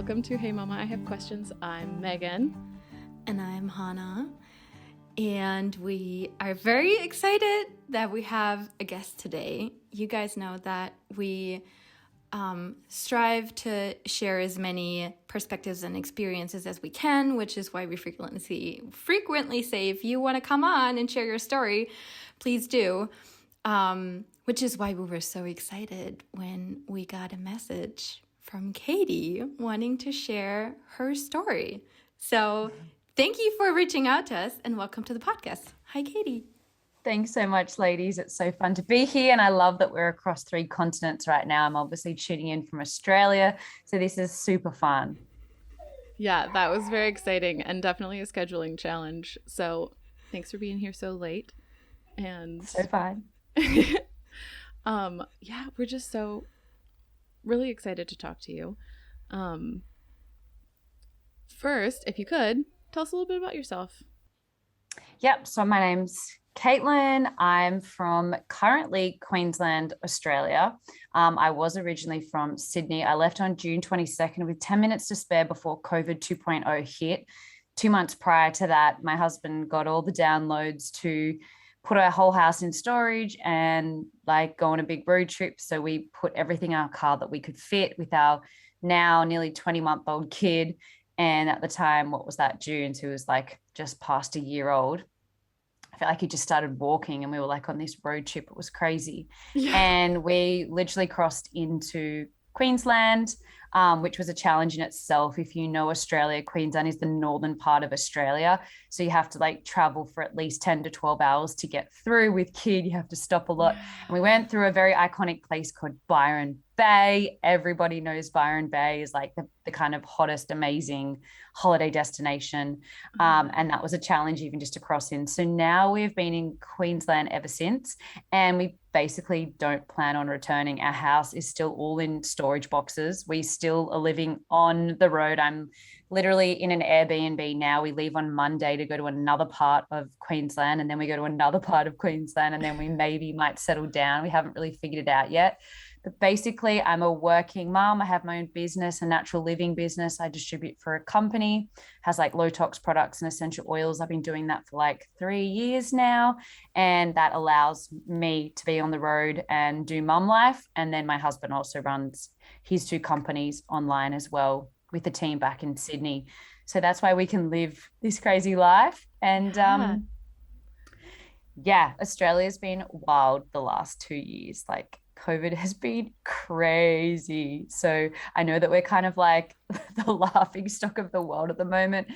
welcome to Hey Mama, I Have Questions. I'm Megan. And I'm Hanna. And we are very excited that we have a guest today. You guys know that we strive to share as many perspectives and experiences as we can, which is why we frequently say, if you want to come on and share your story, please do. Which is why we were so excited when we got a message from Caity wanting to share her story. So thank you for reaching out to us and welcome to the podcast. Hi, Caity. Thanks so much, ladies. It's so fun to be here. And I love that we're across 3 continents right now. I'm obviously tuning in from Australia. So this is super fun. Yeah, that was very exciting and definitely a scheduling challenge. So thanks for being here so late. And so fun. Yeah, we're just so really excited to talk to you. First, if you could, tell us a little bit about yourself. Yep. So my name's Caitlin. I'm from currently Queensland, Australia. I was originally from Sydney. I left on June 22nd with 10 minutes to spare before COVID 2.0 hit. 2 months prior to that, my husband got all the downloads to put our whole house in storage and like go on a big road trip. So we put everything in our car that we could fit with our now nearly 20-month-old kid. And at the time, what was that, June? So he was like just past a year old. I felt like he just started walking and we were like on this road trip. It was crazy. Yeah. And we literally crossed into Queensland, which was a challenge in itself. If you know Australia, Queensland is the northern part of Australia. So you have to like travel for at least 10 to 12 hours to get through. With kid, you have to stop a lot. And we went through a very iconic place called Byron Bay. Everybody knows Byron Bay is like the kind of hottest, amazing holiday destination. And that was a challenge even just to cross in. So now we've been in Queensland ever since, and we basically don't plan on returning. Our house is still all in storage boxes. We still are living on the road. I'm literally in an Airbnb now. We leave on Monday to go to another part of Queensland, and then we go to another part of Queensland, and then we maybe might settle down. We haven't really figured it out yet. But basically, I'm a working mom. I have my own business, a natural living business. I distribute for a company, has like low tox products and essential oils. I've been doing that for like 3 years now. And that allows me to be on the road and do mum life. And then my husband also runs his 2 companies online as well with the team back in Sydney. So that's why we can live this crazy life. And Australia's been wild the last 2 years. Like COVID has been crazy. So I know that we're kind of like the laughing stock of the world at the moment.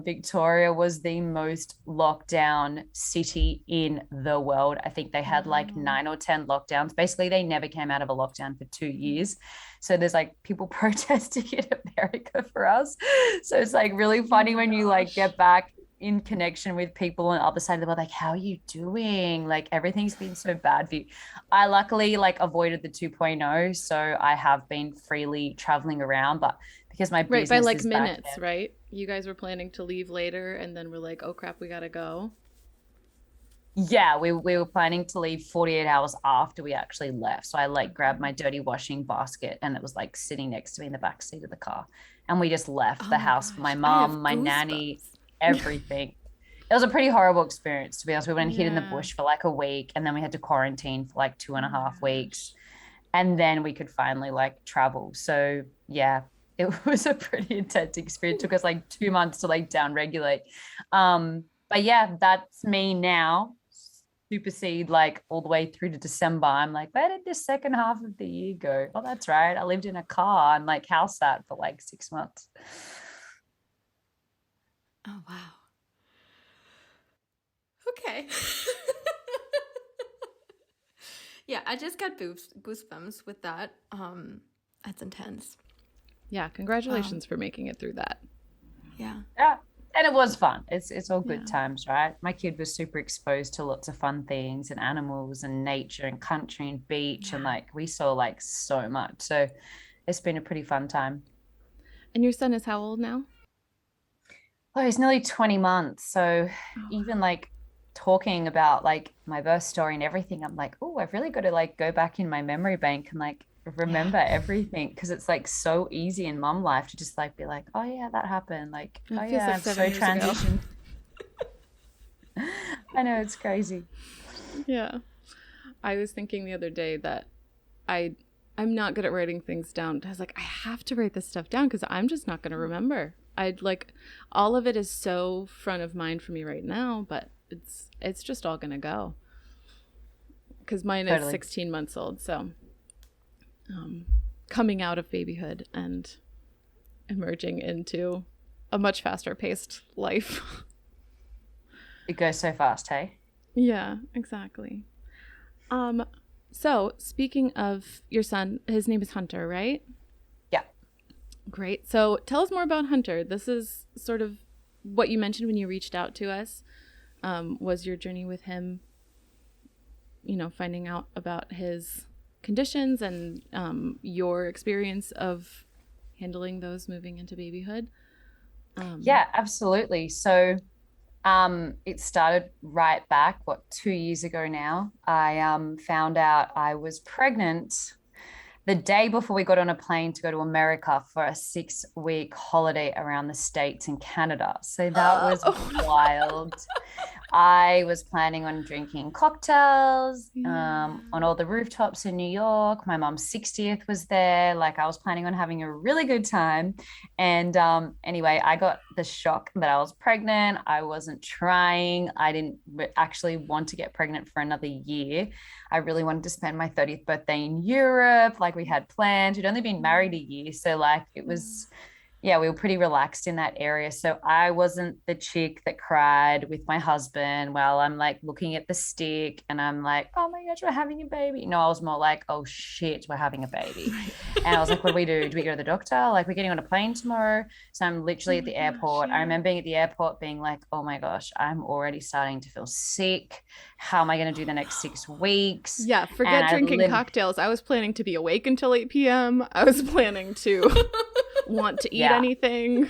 Victoria was the most lockdown city in the world. I think they had like 9 or 10 lockdowns. Basically, they never came out of a lockdown for 2 years. So there's like people protesting in America for us. So it's like really funny when you like get back in connection with people on the other side of the world, like, how are you doing? Like, everything's been so bad for you. I luckily like avoided the 2.0, so I have been freely traveling around, but because my business by like is minutes, right? You guys were planning to leave later, and then we're like, oh crap, we gotta go. Yeah, we were planning to leave 48 hours after we actually left. So I like grabbed my dirty washing basket, and it was like sitting next to me in the back seat of the car, and we just left the house for my mom, my nanny, everything. It was a pretty horrible experience, to be honest. We went and hid in the bush for like a week, and then we had to quarantine for like 2.5 weeks, and then we could finally like travel. So yeah, it was a pretty intense experience. It took us like 2 months to like down regulate. But yeah, that's me now. Supersede like all the way through to December. I'm like, where did this second half of the year go? Oh, that's right, I lived in a car and like house sat for like 6 months. Oh, wow. Okay. Yeah, I just got goosebumps with that. That's intense. Yeah, congratulations for making it through that. Yeah. Yeah. And it was fun. It's all good times, right? My kid was super exposed to lots of fun things and animals and nature and country and beach. And like, we saw like so much. So it's been a pretty fun time. And your son is how old now? Oh, he's nearly 20 months. So even like talking about like my birth story and everything, I'm like, oh, I've really got to like go back in my memory bank and like remember everything, because it's like so easy in mom life to just like be like, oh yeah, that happened. Like, It oh feels yeah, like I'm 7 so years ago. transitioned. I know, it's crazy. Yeah. I was thinking the other day that I'm not good at writing things down. I was like, I have to write this stuff down because I'm just not going to remember. I'd like all of it is so front of mind for me right now, but it's just all going to go. Because mine is Totally. 16 months old, so coming out of babyhood and emerging into a much faster paced life. It goes so fast, hey? Yeah, exactly. So speaking of your son, his name is Hunter, right? Yeah. Great. So tell us more about Hunter. This is sort of what you mentioned when you reached out to us, was your journey with him, finding out about his conditions and your experience of handling those moving into babyhood. Yeah, absolutely. So it started right back, 2 years ago now. I found out I was pregnant the day before we got on a plane to go to America for a 6-week holiday around the States and Canada. So that was wild. I was planning on drinking cocktails on all the rooftops in New York. My mom's 60th was there. Like, I was planning on having a really good time. And anyway, I got the shock that I was pregnant. I wasn't trying. I didn't actually want to get pregnant for another year. I really wanted to spend my 30th birthday in Europe. Like, we had plans. We'd only been married a year. So like it was, yeah, we were pretty relaxed in that area. So I wasn't the chick that cried with my husband while I'm like looking at the stick and I'm like, oh my gosh, we're having a baby. No, I was more like, oh shit, we're having a baby. And I was like, what do we do? Do we go to the doctor? Like, we're getting on a plane tomorrow. So I'm literally at the airport. I remember being at the airport being like, oh my gosh, I'm already starting to feel sick. How am I going to do the next 6 weeks? Yeah, forget drinking cocktails. I was planning to be awake until 8 p.m. I was planning to want to eat anything.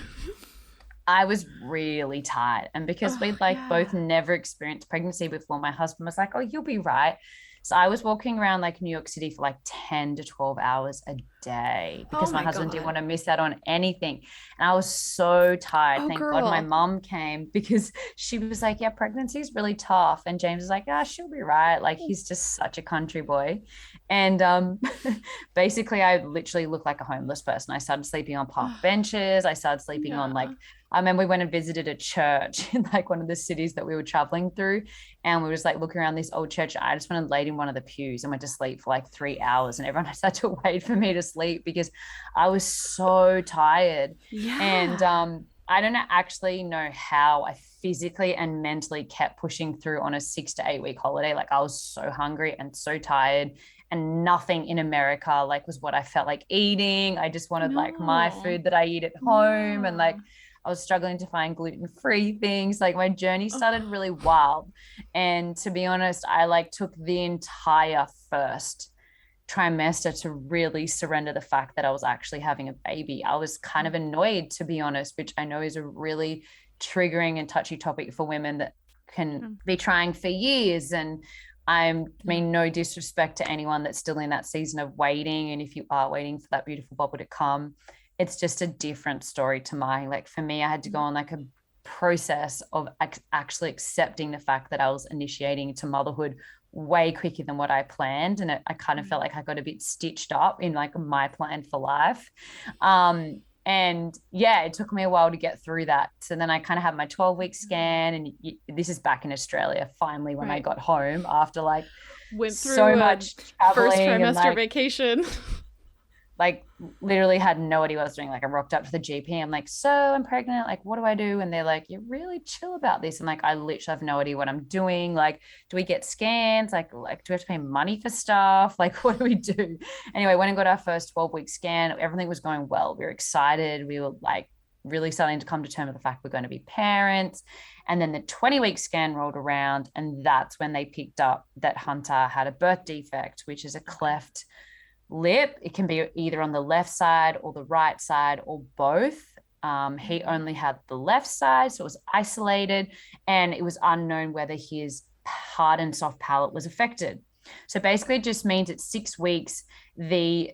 I was really tired. And because we'd both never experienced pregnancy before, my husband was like, oh, you'll be right. So I was walking around like New York City for like 10 to 12 hours a day because my husband didn't want to miss out on anything. And I was so tired. Thank God my mom came, because she was like, yeah, pregnancy is really tough. And James was like, she'll be right. Like, he's just such a country boy. And basically I literally looked like a homeless person. I started sleeping on park benches. I started sleeping on like, I remember we went and visited a church in like one of the cities that we were traveling through, and we were just like looking around this old church. I just went and laid in one of the pews and went to sleep for like 3 hours, and everyone just had to wait for me to sleep because I was so tired. And I don't actually know how I physically and mentally kept pushing through on a 6 to 8 week holiday. Like, I was so hungry and so tired, and nothing in America like was what I felt like eating. I just wanted like my food that I eat at home, and like I was struggling to find gluten-free things. Like, my journey started really wild. And to be honest, I like took the entire first trimester to really surrender the fact that I was actually having a baby. I was kind of annoyed, to be honest, which I know is a really triggering and touchy topic for women that can be trying for years. And I mean, no disrespect to anyone that's still in that season of waiting. And if you are waiting for that beautiful bubble to come, it's just a different story to mine. Like, for me, I had to go on like a process of actually accepting the fact that I was initiating into motherhood way quicker than what I planned. And I kind of felt like I got a bit stitched up in like my plan for life. And yeah, it took me a while to get through that. So then I kind of had my 12-week scan, and this is back in Australia, finally, when I got home after like went through so much traveling, first trimester and like, vacation. Like, literally had no idea what I was doing. Like, I rocked up to the GP. I'm like, so I'm pregnant. Like, what do I do? And they're like, you're really chill about this. I'm like, I literally have no idea what I'm doing. Like, do we get scans? Like, do we have to pay money for stuff? Like, what do we do? Anyway, went and got our first 12-week scan. Everything was going well. We were excited. We were like really starting to come to terms with the fact we're going to be parents. And then the 20-week scan rolled around, and that's when they picked up that Hunter had a birth defect, which is a cleft lip. It can be either on the left side or the right side or both. He only had the left side, so it was isolated, and it was unknown whether his hard and soft palate was affected. So basically it just means at 6 weeks, the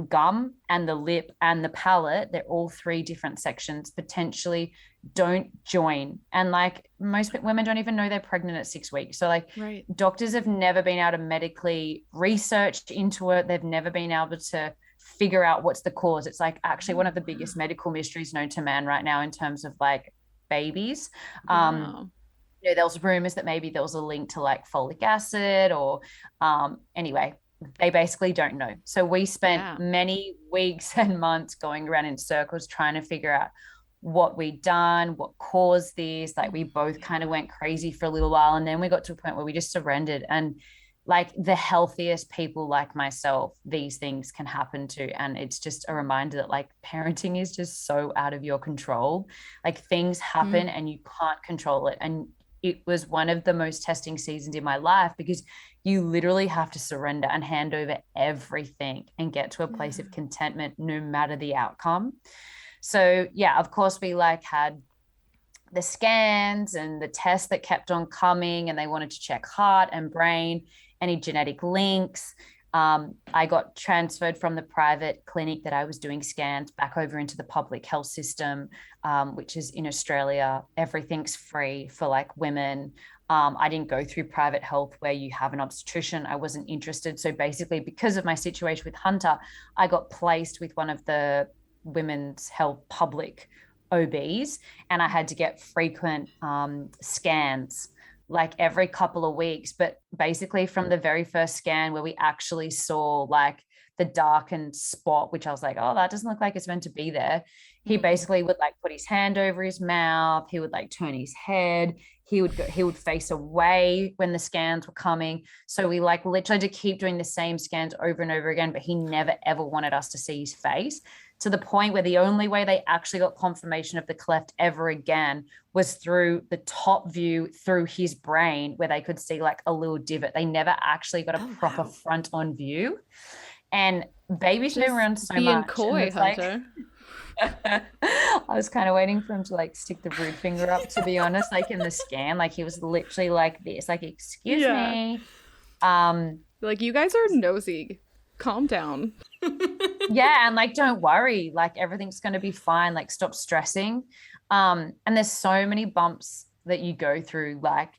gum and the lip and the palate, they're all three different sections, potentially don't join. And like most women don't even know they're pregnant at 6 weeks. So like doctors have never been able to medically research into it. They've never been able to figure out what's the cause. It's like actually one of the biggest medical mysteries known to man right now in terms of like babies. Wow. There was rumors that maybe there was a link to like folic acid or anyway, they basically don't know. So we spent many weeks and months going around in circles trying to figure out what we'd done, what caused this. Like we both kind of went crazy for a little while. And then we got to a point where we just surrendered. And like the healthiest people like myself, these things can happen to. And it's just a reminder that like parenting is just so out of your control. Like things happen and you can't control it. And it was one of the most testing seasons in my life because you literally have to surrender and hand over everything and get to a place of contentment no matter the outcome. So yeah, of course we like had the scans and the tests that kept on coming, and they wanted to check heart and brain, any genetic links. I got transferred from the private clinic that I was doing scans back over into the public health system, which is in Australia. Everything's free for like women. I didn't go through private health where you have an obstetrician. I wasn't interested. So basically, because of my situation with Hunter, I got placed with one of the women's health public OBs, and I had to get frequent scans like every couple of weeks. But basically from the very first scan where we actually saw like the darkened spot, which I was like, oh, that doesn't look like it's meant to be there. He basically would like put his hand over his mouth. He would like turn his head. He would face away when the scans were coming. So we like literally had to keep doing the same scans over and over again, but he never ever wanted us to see his face, to the point where the only way they actually got confirmation of the cleft ever again was through the top view through his brain, where they could see like a little divot. They never actually got a proper front on view. And babies move around so being much. Coy, Hunter. I was kind of waiting for him to like stick the rude finger up, to be honest, like in the scan. Like he was literally like this, like, excuse me. Like, you guys are nosy. Calm down. Yeah, and like don't worry, like everything's going to be fine, like stop stressing. And there's so many bumps that you go through, like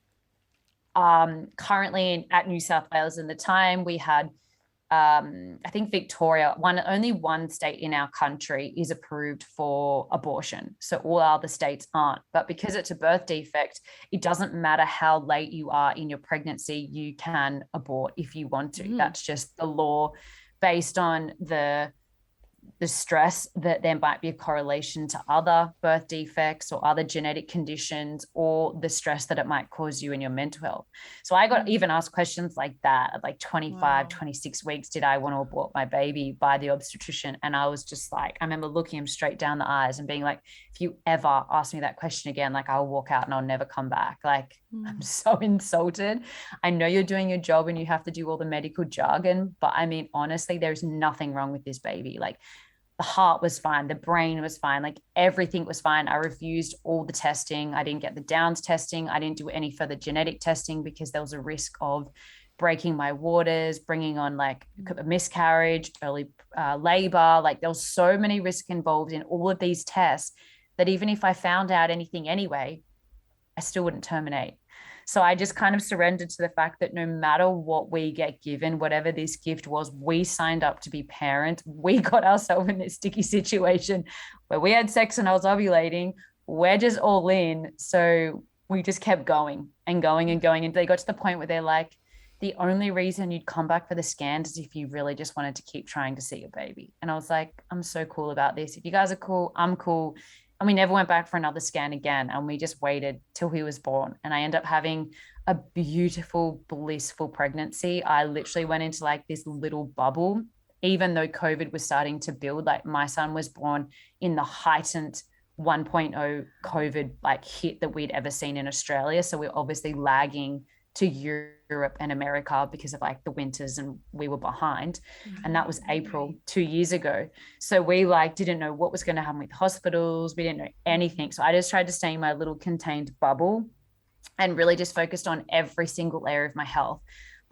currently at New South Wales, in the time we had I think Victoria, only one state in our country is approved for abortion. So all other states aren't. But because it's a birth defect, it doesn't matter how late you are in your pregnancy, you can abort if you want to. That's just the law, based on the stress that there might be a correlation to other birth defects or other genetic conditions, or the stress that it might cause you in your mental health. So I got even asked questions like that at like 25, 26 weeks, did I want to abort my baby, by the obstetrician? And I was just like, I remember looking him straight down the eyes and being like, if you ever ask me that question again, like I'll walk out and I'll never come back. Like I'm so insulted. I know you're doing your job and you have to do all the medical jargon, but I mean, honestly, there's nothing wrong with this baby. Like the heart was fine, the brain was fine, like everything was fine. I refused all the testing. I didn't get the Downs testing. I didn't do any further genetic testing because there was a risk of breaking my waters, bringing on like a miscarriage, early labor. Like there was so many risks involved in all of these tests that even if I found out anything anyway, I still wouldn't terminate. So I just kind of surrendered to the fact that no matter what we get given, whatever this gift was, we signed up to be parents. We got ourselves in this sticky situation where we had sex and I was ovulating. We're just all in. So we just kept going and going and going. And they got to the point where they're like, the only reason you'd come back for the scans is if you really just wanted to keep trying to see your baby. And I was like, I'm so cool about this. If you guys are cool, I'm cool. And we never went back for another scan again. And we just waited till he was born. And I ended up having a beautiful, blissful pregnancy. I literally went into like this little bubble, even though COVID was starting to build. Like my son was born in the heightened 1.0 COVID like hit that we'd ever seen in Australia. So we're obviously lagging to Europe and America because of like the winters, and we were behind. And that was April 2 years ago. So we like didn't know what was going to happen with hospitals. We didn't know anything. So I just tried to stay in my little contained bubble and really just focused on every single area of my health.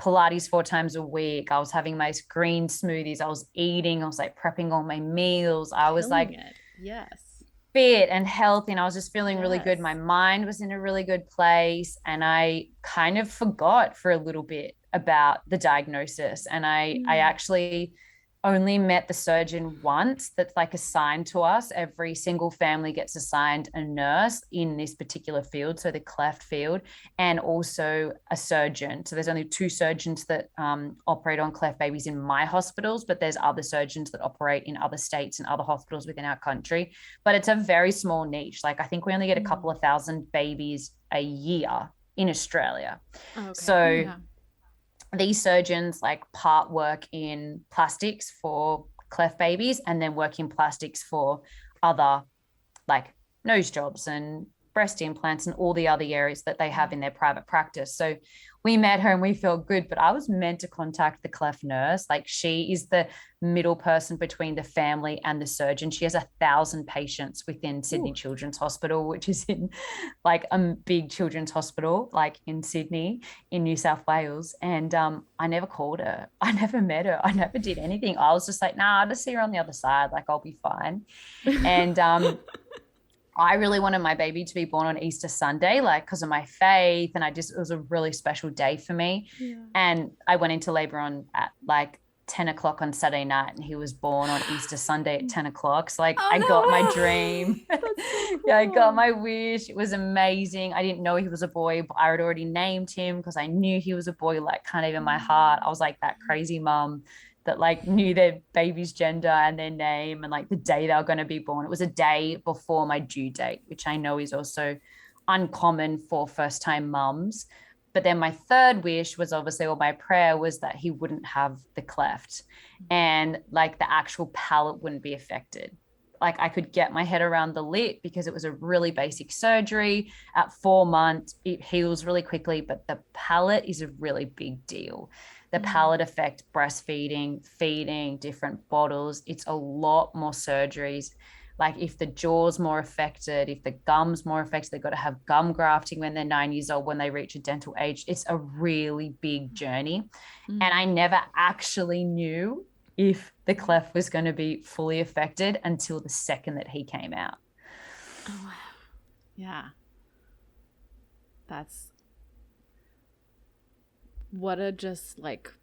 Pilates 4 times a week. I was having my green smoothies. I was eating. I was like prepping all my meals. I was like yes, fit and healthy, and I was just feeling really good. Yes. My mind was in a really good place, and I kind of forgot for a little bit about the diagnosis. And I actually only met the surgeon once that's like assigned to us. Every single family gets assigned a nurse in this particular field, so the cleft field, and also a surgeon. So there's only 2 surgeons that operate on cleft babies in my hospitals, but there's other surgeons that operate in other states and other hospitals within our country. But it's a very small niche. Like I think we only get a couple of thousand babies a year in Australia. Okay. So these surgeons like part work in plastics for cleft babies and then work in plastics for other like nose jobs and breast implants and all the other areas that they have in their private practice. So we met her and we felt good, but I was meant to contact the cleft nurse. Like she is the middle person between the family and the surgeon. She has 1,000 patients within Sydney Children's Hospital, which is in like a big children's hospital, like in Sydney, in New South Wales. And I never called her. I never met her. I never did anything. I was just like, nah, I'll just see her on the other side. Like I'll be fine. And I really wanted my baby to be born on Easter Sunday, like because of my faith. And it was a really special day for me. Yeah. And I went into labor at like 10 o'clock on Saturday night, and he was born on Easter Sunday at 10 o'clock. So like I got my dream. So cool. Yeah, I got my wish. It was amazing. I didn't know he was a boy, but I had already named him because I knew he was a boy, like kind of in my heart. I was like that crazy mom that like knew their baby's gender and their name and like the day they were going to be born. It was a day before my due date, which I know is also uncommon for first-time mums. But then my third wish was obviously, or my prayer was that he wouldn't have the cleft and like the actual palate wouldn't be affected. Like I could get my head around the lip because it was a really basic surgery. At 4 months, it heals really quickly, but the palate is a really big deal. The palate affect breastfeeding, feeding, different bottles. It's a lot more surgeries. Like if the jaw's more affected, if the gum's more affected, they've got to have gum grafting when they're 9 years old, when they reach a dental age. It's a really big journey. And I never actually knew if the cleft was going to be fully affected until the second that he came out. Oh, wow. Yeah. That's what a just like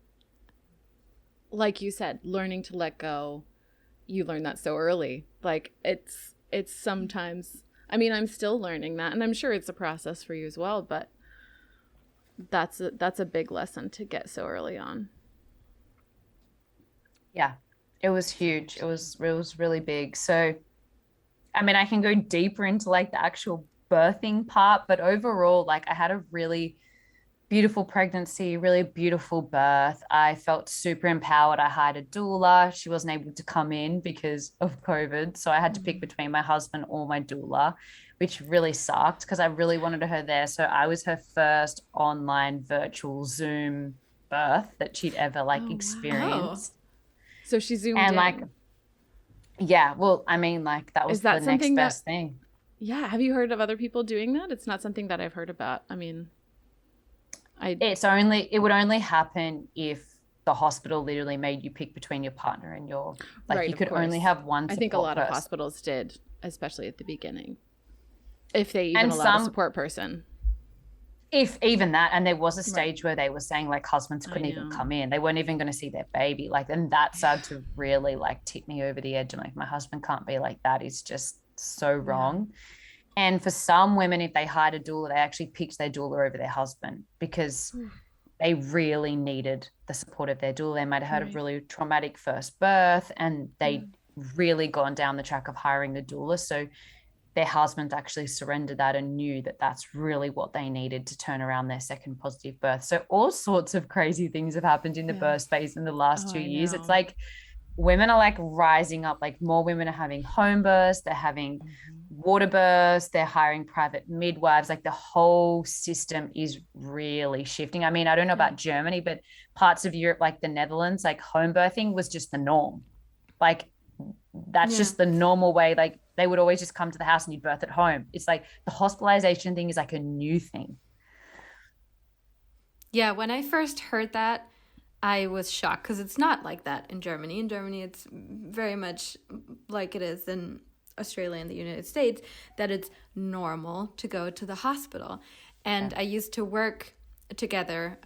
you said, learning to let go. You learn that so early. Like it's sometimes, I mean, I'm still learning that, and I'm sure it's a process for you as well, but that's a big lesson to get so early on. Yeah, it was huge. It was really big. So, I mean, I can go deeper into like the actual birthing part, but overall, like I had a really beautiful pregnancy, really beautiful birth. I felt super empowered. I hired a doula. She wasn't able to come in because of COVID. So I had to pick between my husband or my doula, which really sucked because I really wanted her there. So I was her first online virtual Zoom birth that she'd ever experienced. Wow. So she zoomed and in. Like, yeah, well, I mean, like that was the next best thing. Yeah. Have you heard of other people doing that? It's not something that I've heard about. I mean, it would only happen if the hospital literally made you pick between your partner and your, like right, you could only have one support. I think a lot of hospitals did, especially at the beginning, if they even allowed a support person. If even that, and there was a stage where they were saying like husbands couldn't even come in. They weren't even going to see their baby. Like, and that started to really like tip me over the edge. And like, my husband can't be like that. Is just so wrong. And for some women, if they hired a doula, they actually picked their doula over their husband because they really needed the support of their doula. They might have had a really traumatic first birth and they'd really gone down the track of hiring the doula. So their husband actually surrendered that and knew that that's really what they needed to turn around their second positive birth. So all sorts of crazy things have happened in the birth space in the last 2 years. It's like women are like rising up, like more women are having home births, they're having water births, they're hiring private midwives. Like the whole system is really shifting. I mean, I don't know about Germany, but parts of Europe, like the Netherlands, like home birthing was just the norm. Like that's just the normal way. Like they would always just come to the house and you'd birth at home. It's like the hospitalization thing is like a new thing. Yeah, when I first heard that, I was shocked because it's not like that in Germany. In Germany, it's very much like it is in Australia and the United States, that it's normal to go to the hospital. And I used to work together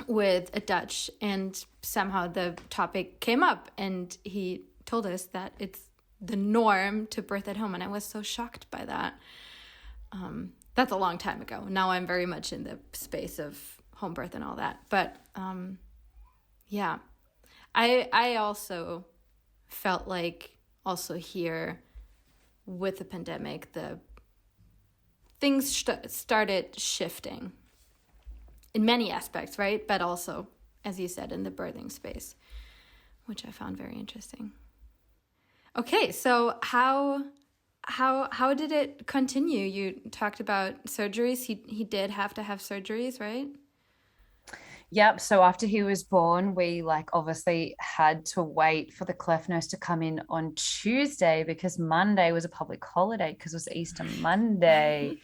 with a Dutch, and somehow the topic came up, and he told us that it's the norm to birth at home, and I was so shocked by that. That's a long time ago. Now I'm very much in the space of home birth and all that. But yeah, I also felt like also here with the pandemic, the things started shifting in many aspects, right? But also, as you said, in the birthing space, which I found very interesting. Okay, so how did it continue? You talked about surgeries. He did have to have surgeries, right? Yep. So after he was born, we like obviously had to wait for the cleft nurse to come in on Tuesday because Monday was a public holiday because it was Easter Monday.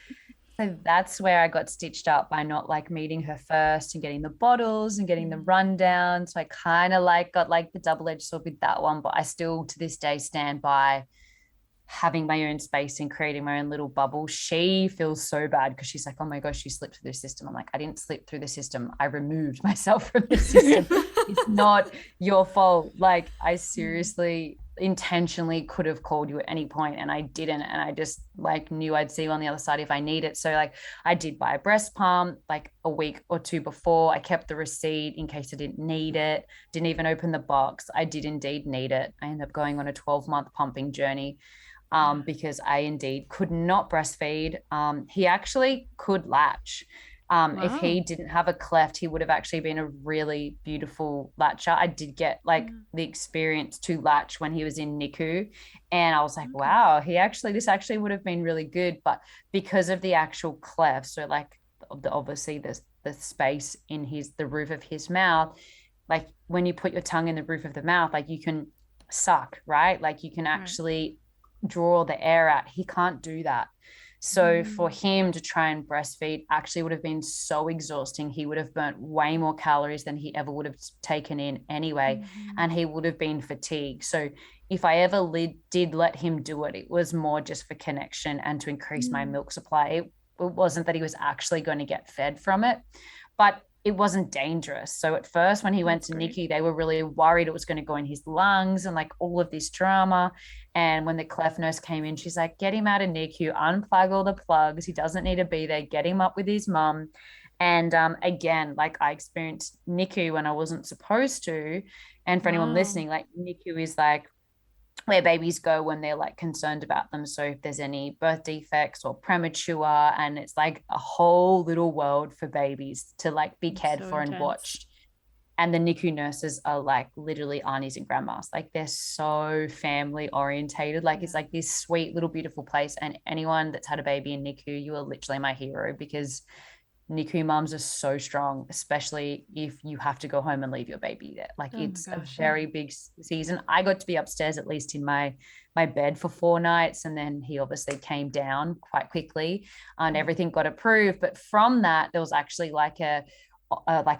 So that's where I got stitched up by not like meeting her first and getting the bottles and getting the rundown. So I kind of like got like the double-edged sword with that one, but I still to this day stand by having my own space and creating my own little bubble. She feels so bad because she's like, oh my gosh, you slipped through the system. I'm like, I didn't slip through the system. I removed myself from the system. It's not your fault. Like I seriously intentionally could have called you at any point and I didn't. And I just like knew I'd see you on the other side if I need it. So like I did buy a breast pump like a week or two before. I kept the receipt in case I didn't need it. Didn't even open the box. I did indeed need it. I ended up going on a 12-month pumping journey. Because I indeed could not breastfeed. He actually could latch. Wow. If he didn't have a cleft, he would have actually been a really beautiful latcher. I did get like the experience to latch when he was in NICU. And I was like, wow, this actually would have been really good. But because of the actual cleft, so like obviously the space in the roof of his mouth, like when you put your tongue in the roof of the mouth, like you can suck, right? Like you can actually draw the air out. He can't do that. So for him to try and breastfeed actually would have been so exhausting. He would have burnt way more calories than he ever would have taken in anyway. And he would have been fatigued. So if I ever did let him do it, it was more just for connection and to increase my milk supply. It wasn't that he was actually going to get fed from it, but it wasn't dangerous. So at first when he went to NICU, they were really worried it was going to go in his lungs and like all of this drama. And when the cleft nurse came in, she's like, get him out of NICU, unplug all the plugs. He doesn't need to be there. Get him up with his mum. And again, like I experienced NICU when I wasn't supposed to. And for anyone listening, like NICU is like where babies go when they're like concerned about them. So if there's any birth defects or premature, and it's like a whole little world for babies to like be cared for and watched. And the NICU nurses are like literally aunties and grandmas. Like they're so family orientated. Like it's like this sweet little beautiful place. And anyone that's had a baby in NICU, you are literally my hero because NICU moms are so strong, especially if you have to go home and leave your baby there. Like it's a very big season. I got to be upstairs at least in my bed for 4 nights, and then he obviously came down quite quickly and everything got approved. But from that, there was actually like a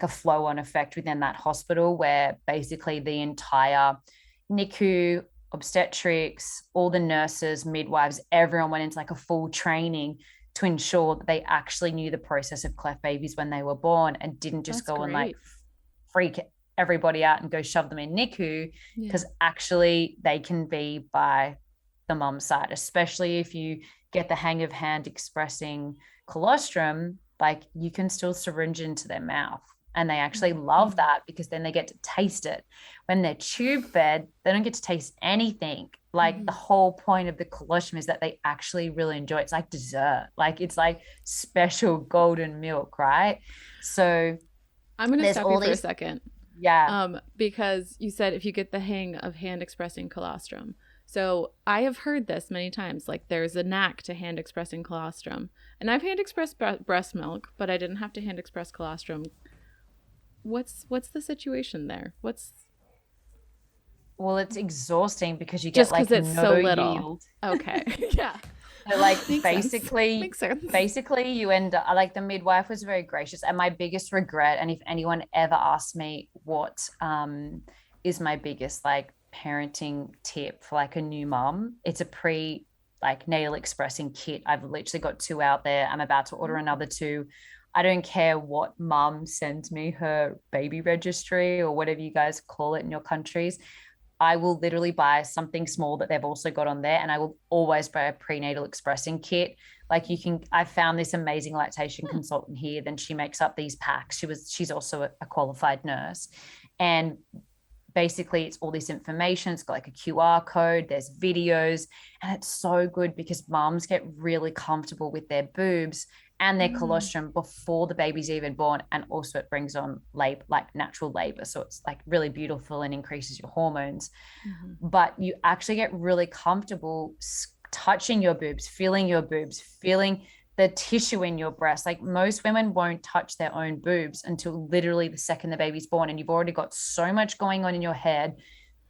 flow-on effect within that hospital where basically the entire NICU, obstetrics, all the nurses, midwives, everyone went into like a full training to ensure that they actually knew the process of cleft babies when they were born and didn't just go and like freak everybody out and go shove them in NICU, because actually they can be by the mum's side, especially if you get the hang of hand expressing colostrum, like you can still syringe into their mouth. And they actually love that because then they get to taste it. When they're tube fed, they don't get to taste anything. Like the whole point of the colostrum is that they actually really enjoy it. It's like dessert. Like it's like special golden milk, right? So I'm going to stop you for a second. Yeah. Because you said if you get the hang of hand expressing colostrum. So I have heard this many times, like there's a knack to hand expressing colostrum. And I've hand expressed breast milk, but I didn't have to hand express colostrum. What's the situation there? Well, it's exhausting because you just get like it's no so little yield. Okay. Yeah. So like Makes sense. basically you end up like the midwife was very gracious. And my biggest regret, and if anyone ever asks me what is my biggest like parenting tip for like a new mom, it's a like natal expressing kit. I've literally got 2 out there. I'm about to order another 2. I don't care what mom sends me her baby registry or whatever you guys call it in your countries. I will literally buy something small that they've also got on there, and I will always buy a prenatal expressing kit. Like I found this amazing lactation consultant here. Then she makes up these packs. She's also a qualified nurse, and basically it's all this information. It's got like a QR code, there's videos, and it's so good because moms get really comfortable with their boobs and their colostrum before the baby's even born. And also it brings on labor, like natural labor. So it's like really beautiful and increases your hormones. But you actually get really comfortable touching your boobs, feeling the tissue in your breast. Like most women won't touch their own boobs until literally the second the baby's born. And you've already got so much going on in your head.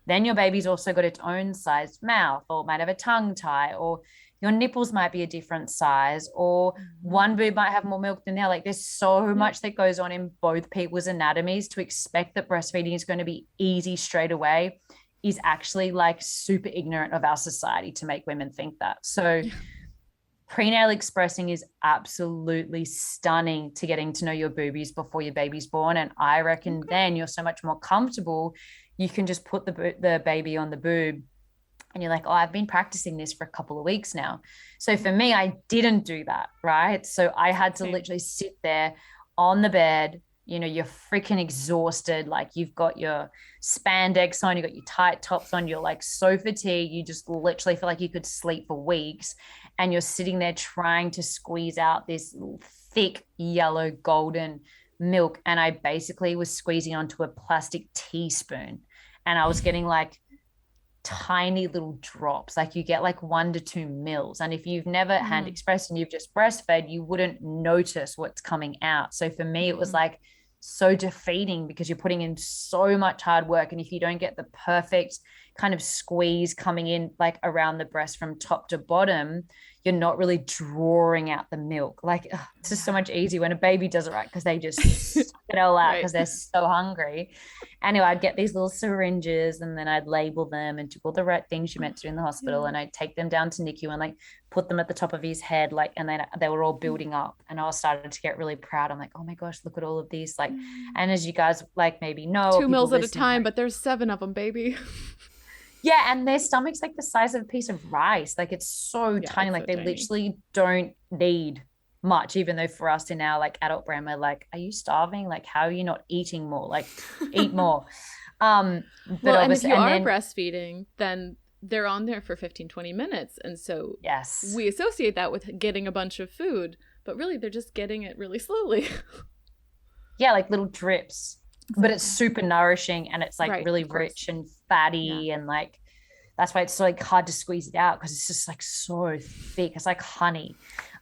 Then your baby's also got its own sized mouth, or might have a tongue tie, or your nipples might be a different size, or one boob might have more milk than the other. Like there's so much that goes on in both people's anatomies. To expect that breastfeeding is going to be easy straight away is actually like super ignorant of our society to make women think that. So prenatal expressing is absolutely stunning to getting to know your boobies before your baby's born. And I reckon then you're so much more comfortable. You can just put the baby on the boob and you're like, oh, I've been practicing this for a couple of weeks now. So for me, I didn't do that, right? So I had to literally sit there on the bed. You know, you're freaking exhausted. Like you've got your spandex on, you've got your tight tops on, you're like so fatigued. You just literally feel like you could sleep for weeks. And you're sitting there trying to squeeze out this thick, yellow, golden milk. And I basically was squeezing onto a plastic teaspoon. And I was getting like tiny little drops. Like you get like 1 to 2 mils. And if you've never hand expressed and you've just breastfed, you wouldn't notice what's coming out. So for me, it was like so defeating because you're putting in so much hard work. And if you don't get the perfect kind of squeeze coming in like around the breast from top to bottom, you're not really drawing out the milk. Like it's just so much easier when a baby does it right, because they just suck it all out because they're so hungry. Anyway, I'd get these little syringes and then I'd label them and do all the right things you meant to in the hospital. And I'd take them down to NICU and like put them at the top of his head. Like, and then they were all building up and I was starting to get really proud. I'm like, oh my gosh, look at all of these. Like, and as you guys like maybe know, 2 mils at a time, but there's 7 of them, baby. Yeah, and their stomach's like the size of a piece of rice. Like it's so tiny. Like they literally don't need much, even though for us in our like adult brain, we're like, are you starving? Like, how are you not eating more? Like, eat more. But well, and if you are breastfeeding, then they're on there for 15-20 minutes. And so we associate that with getting a bunch of food, but really they're just getting it really slowly. Yeah, like little drips. But it's super nourishing and it's like really rich and fatty and like that's why it's so like hard to squeeze it out, because it's just like so thick. It's like honey.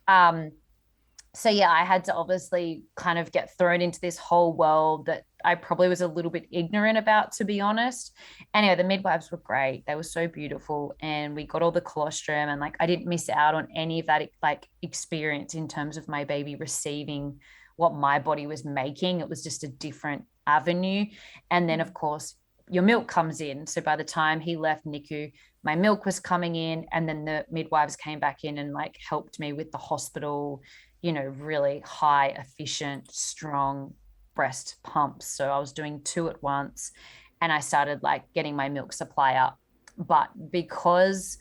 So yeah, I had to obviously kind of get thrown into this whole world that I probably was a little bit ignorant about, to be honest. Anyway, the midwives were great. They were so beautiful and we got all the colostrum and like I didn't miss out on any of that like experience in terms of my baby receiving what my body was making. It was just a different avenue. And then of course your milk comes in. So by the time he left NICU, my milk was coming in and then the midwives came back in and like helped me with the hospital, you know, really high efficient, strong breast pumps. So I was doing 2 at once and I started like getting my milk supply up. But because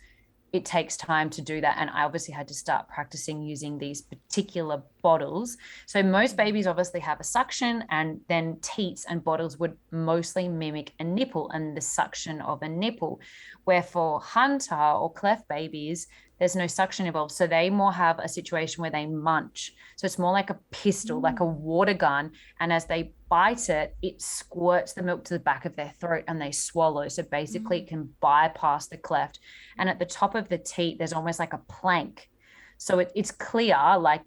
it takes time to do that. And I obviously had to start practicing using these particular bottles. So most babies obviously have a suction, and then teats and bottles would mostly mimic a nipple and the suction of a nipple. Where for Hunter or cleft babies, there's no suction involved. So they more have a situation where they munch. So it's more like a pistol, like a water gun. And as they bite it, it squirts the milk to the back of their throat and they swallow. So basically it can bypass the cleft. And at the top of the teat, there's almost like a plank. So it's clear, like,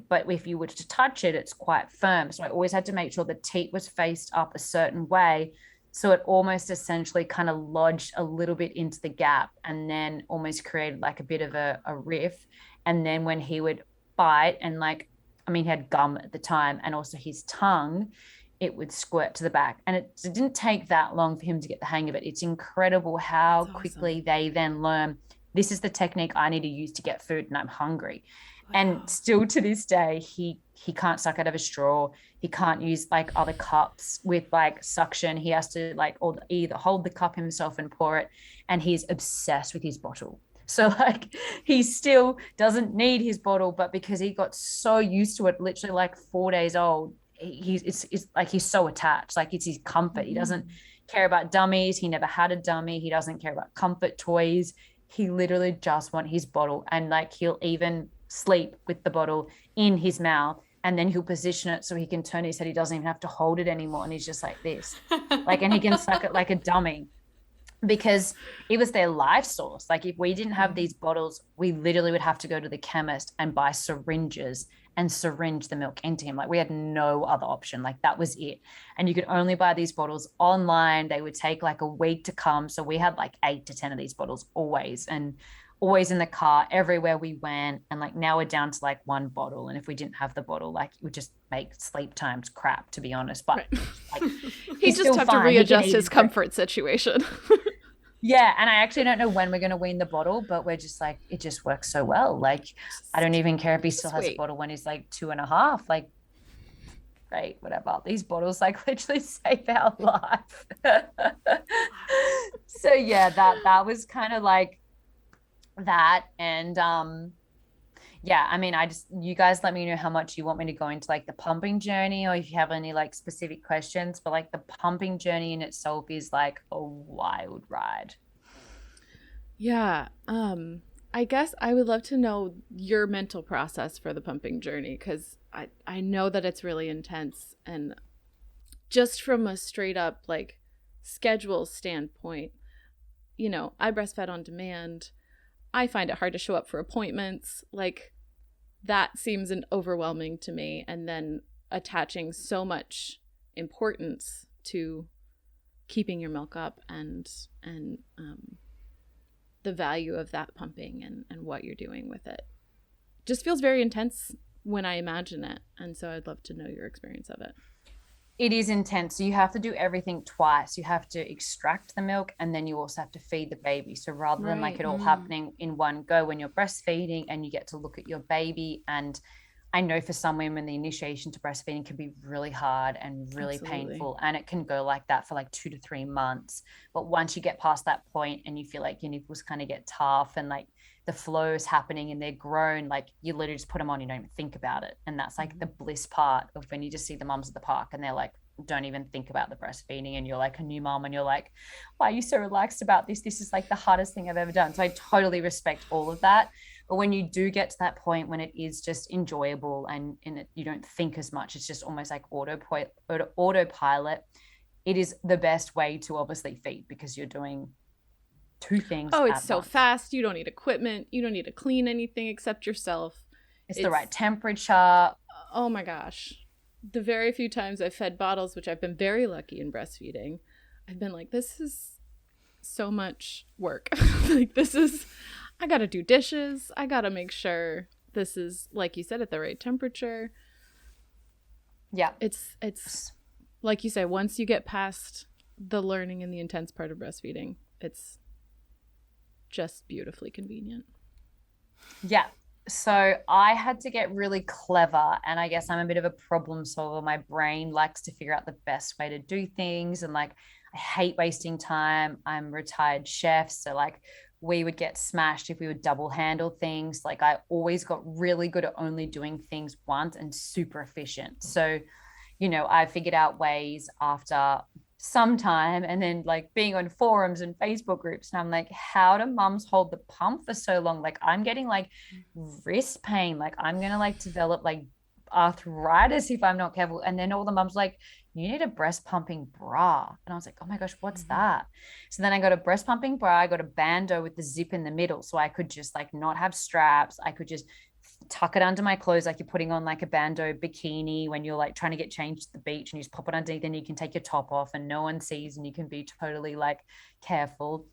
but if you were to touch it, it's quite firm. So I always had to make sure the teat was faced up a certain way. So it almost essentially kind of lodged a little bit into the gap and then almost created like a bit of a riff. And then when he would bite and like, I mean, he had gum at the time, and also his tongue, it would squirt to the back. And it didn't take that long for him to get the hang of it. It's incredible how quickly they then learn, this is the technique I need to use to get food and I'm hungry. Wow. And still to this day, he can't suck out of a straw. He can't use like other cups with like suction. He has to like either hold the cup himself and pour it. And he's obsessed with his bottle. So like he still doesn't need his bottle, but because he got so used to it, literally like 4 days old, it's like he's so attached. Like it's his comfort. He doesn't care about dummies. He never had a dummy. He doesn't care about comfort toys. He literally just wants his bottle, and like he'll even sleep with the bottle in his mouth, and then he'll position it so he can turn his head. He doesn't even have to hold it anymore, and he's just like this, like, and he can suck it like a dummy, because it was their life source. Like if we didn't have these bottles, we literally would have to go to the chemist and buy syringes and syringe the milk into him. Like we had no other option. Like that was it. And you could only buy these bottles online. They would take like a week to come. So we had like 8 to 10 of these bottles always, and always in the car everywhere we went. And like now we're down to like 1 bottle. And if we didn't have the bottle, like it would just make sleep times crap, to be honest. But like, he just have to readjust his comfort situation. Yeah. And I actually don't know when we're going to wean the bottle, but we're just like, it just works so well. Like, I don't even care if he still has a bottle when he's like 2.5, like, great, whatever. These bottles like literally save our life. So yeah, that was kind of like that. And, yeah, I mean, you guys let me know how much you want me to go into like the pumping journey, or if you have any like specific questions. But like the pumping journey in itself is like a wild ride. Yeah. I guess I would love to know your mental process for the pumping journey, because I know that it's really intense. And just from a straight up like schedule standpoint, you know, I breastfed on demand. I find it hard to show up for appointments. Like that seems overwhelming to me. And then attaching so much importance to keeping your milk up and the value of that pumping and what you're doing with it just feels very intense when I imagine it. And so I'd love to know your experience of it. It is intense. So you have to do everything twice. You have to extract the milk, and then you also have to feed the baby. So rather than like it all happening in one go when you're breastfeeding and you get to look at your baby. And I know for some women, the initiation to breastfeeding can be really hard and really painful. And it can go like that for like 2 to 3 months. But once you get past that point and you feel like your nipples kind of get tough and like the flow is happening and they're grown, like you literally just put them on, you don't even think about it. And that's like the bliss part of when you just see the mums at the park and they're like, don't even think about the breastfeeding, and you're like a new mom and you're like, why are you so relaxed about this? This is like the hardest thing I've ever done. So I totally respect all of that. But when you do get to that point when it is just enjoyable and you don't think as much, it's just almost like autopilot. It is the best way to obviously feed, because you're doing 2 things. Oh, it's so fast. You don't need equipment. You don't need to clean anything except yourself. It's the right temperature. Oh my gosh. The very few times I've fed bottles, which I've been very lucky in breastfeeding, I've been like, this is so much work. Like I got to do dishes. I got to make sure this is, like you said, at the right temperature. Yeah. It's like you say, once you get past the learning and the intense part of breastfeeding, it's just beautifully convenient. Yeah. So I had to get really clever, and I guess I'm a bit of a problem solver. My brain likes to figure out the best way to do things, and like I hate wasting time. I'm a retired chef, so like we would get smashed if we would double handle things. Like I always got really good at only doing things once and super efficient. So, you know, I figured out ways after some time, and then like being on forums and Facebook groups, and I'm like, how do mums hold the pump for so long? Like I'm getting like wrist pain, like I'm gonna like develop like arthritis if I'm not careful. And then all the mums like, you need a breast pumping bra. And I was like, oh my gosh, what's that? So then I got a breast pumping bra. I got a bandeau with the zip in the middle, so I could just like not have straps. I could just tuck it under my clothes, like you're putting on like a bandeau bikini when you're like trying to get changed at the beach, and you just pop it underneath, and you can take your top off and no one sees, and you can be totally like careful.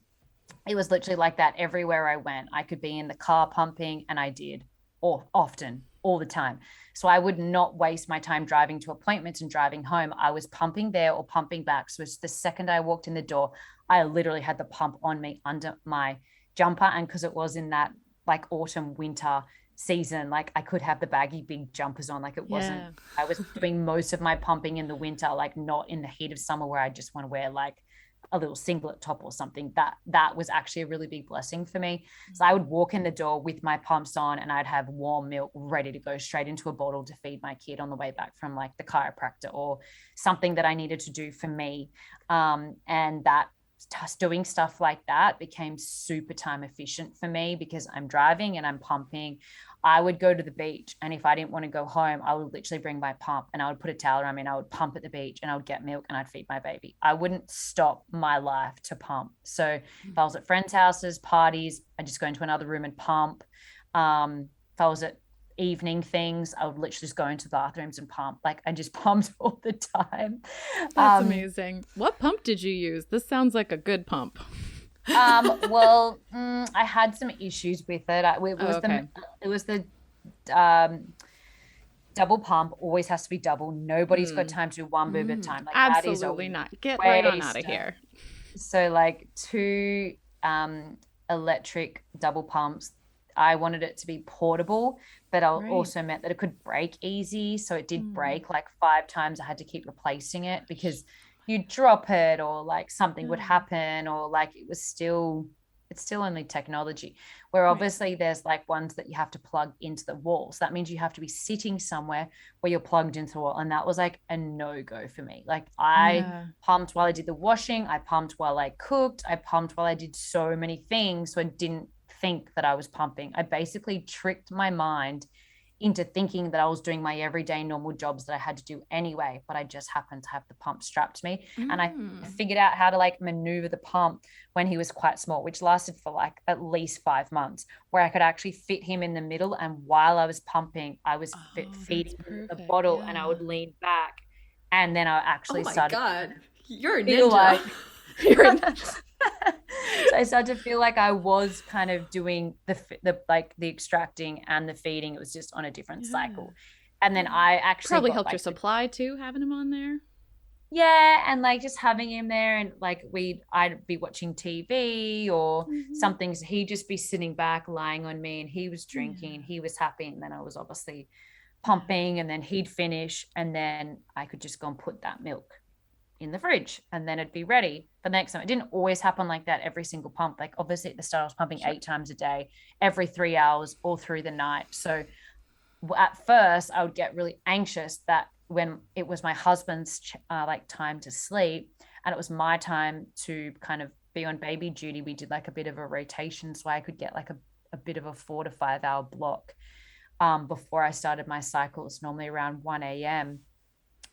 It was literally like that everywhere I went. I could be in the car pumping, and I did. or often, all the time. So I would not waste my time driving to appointments and driving home. I was pumping there or pumping back. So the second I walked in the door, I literally had the pump on me under my jumper. And because it was in that like autumn, winter season, like I could have the baggy big jumpers on. Like it wasn't, I was doing most of my pumping in the winter, like not in the heat of summer where I just want to wear like a little singlet top or something. That was actually a really big blessing for me. So I would walk in the door with my pumps on and I'd have warm milk ready to go straight into a bottle to feed my kid on the way back from like the chiropractor or something that I needed to do for me. And that doing stuff like that became super time efficient for me because I'm driving and I'm pumping. I would go to the beach, and if I didn't want to go home, I would literally bring my pump and I would put a towel around me and I would pump at the beach and I would get milk and I'd feed my baby. I wouldn't stop my life to pump. So if I was at friends' houses, parties, I just go into another room and pump. If I was at evening things, I would literally just go into bathrooms and pump. Like I just pumped all the time. That's amazing. What pump did you use? This sounds like a good pump. I had some issues with it. It was the double pump. Always has to be double. Nobody's got time to do one boob at a time. Like absolutely not. Get right on out of here. So like 2 electric double pumps. I wanted it to be portable, but I also meant that it could break easy. So it did break like 5 times. I had to keep replacing it because you drop it or like something would happen, or like it's still only technology, where obviously there's like ones that you have to plug into the wall. So that means you have to be sitting somewhere where you're plugged into the wall. And that was like a no-go for me. Like I pumped while I did the washing. I pumped while I cooked. I pumped while I did so many things. So I didn't think that I was pumping. I basically tricked my mind into thinking that I was doing my everyday normal jobs that I had to do anyway, but I just happened to have the pump strapped to me. And I figured out how to like maneuver the pump when he was quite small, which lasted for like at least 5 months, where I could actually fit him in the middle. And while I was pumping, I was feeding the bottle and I would lean back. And then I actually started. Oh my God, you're a ninja. So I started to feel like I was kind of doing the extracting and the feeding. It was just on a different cycle. And then I actually probably helped your supply too, having him on there. Yeah, and like just having him there, and like I'd be watching TV or some things. He'd just be sitting back, lying on me, and he was drinking, and he was happy, and then I was obviously pumping, and then he'd finish, and then I could just go and put that milk in the fridge, and then it'd be ready for the next time. It didn't always happen like that every single pump. Like obviously at the start I was pumping 8 times a day, every 3 hours, all through the night. So at first I would get really anxious that when it was my husband's like time to sleep and it was my time to kind of be on baby duty, we did like a bit of a rotation so I could get like a bit of a 4 to 5 hour block before I started my cycles, normally around 1 a.m.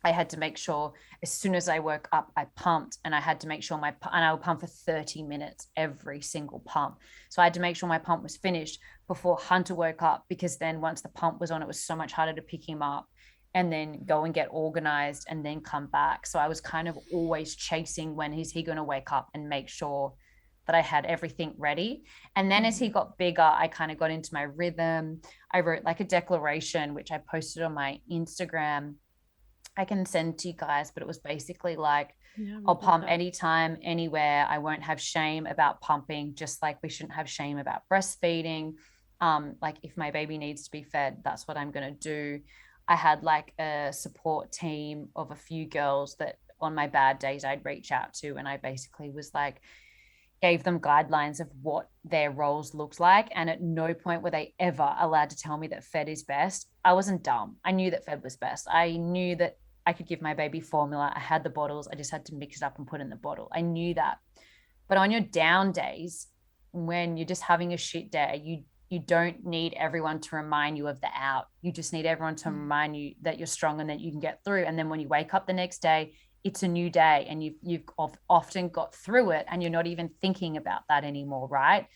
I had to make sure as soon as I woke up, I pumped, and I had to make sure and I would pump for 30 minutes every single pump. So I had to make sure my pump was finished before Hunter woke up, because then once the pump was on, it was so much harder to pick him up and then go and get organized and then come back. So I was kind of always chasing when is he going to wake up and make sure that I had everything ready. And then as he got bigger, I kind of got into my rhythm. I wrote like a declaration, which I posted on my Instagram. I can send to you guys, but it was basically like, I'll pump anytime, anywhere. I won't have shame about pumping, just like we shouldn't have shame about breastfeeding. Like if my baby needs to be fed, that's what I'm going to do. I had like a support team of a few girls that on my bad days I'd reach out to. And I basically was like, gave them guidelines of what their roles looked like. And at no point were they ever allowed to tell me that fed is best. I wasn't dumb. I knew that fed was best. I knew that I could give my baby formula. I had the bottles. I just had to mix it up and put in the bottle. I knew that. But on your down days, when you're just having a shit day, you don't need everyone to remind you of the out. You just need everyone to remind you that you're strong and that you can get through. And then when you wake up the next day, it's a new day, and you've often got through it, and you're not even thinking about that anymore, right?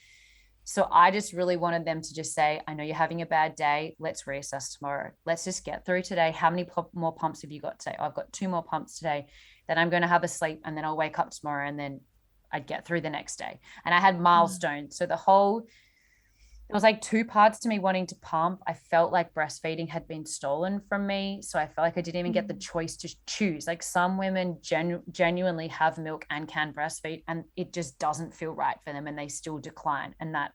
So I just really wanted them to just say, I know you're having a bad day. Let's reassess tomorrow. Let's just get through today. How many more pumps have you got today? I've got 2 more pumps today. Then I'm going to have a sleep, and then I'll wake up tomorrow, and then I'd get through the next day. And I had milestones. So the whole It was like two parts to me wanting to pump. I felt like breastfeeding had been stolen from me. So I felt like I didn't even get the choice to choose. Like some women genuinely have milk and can breastfeed, and it just doesn't feel right for them and they still decline. And that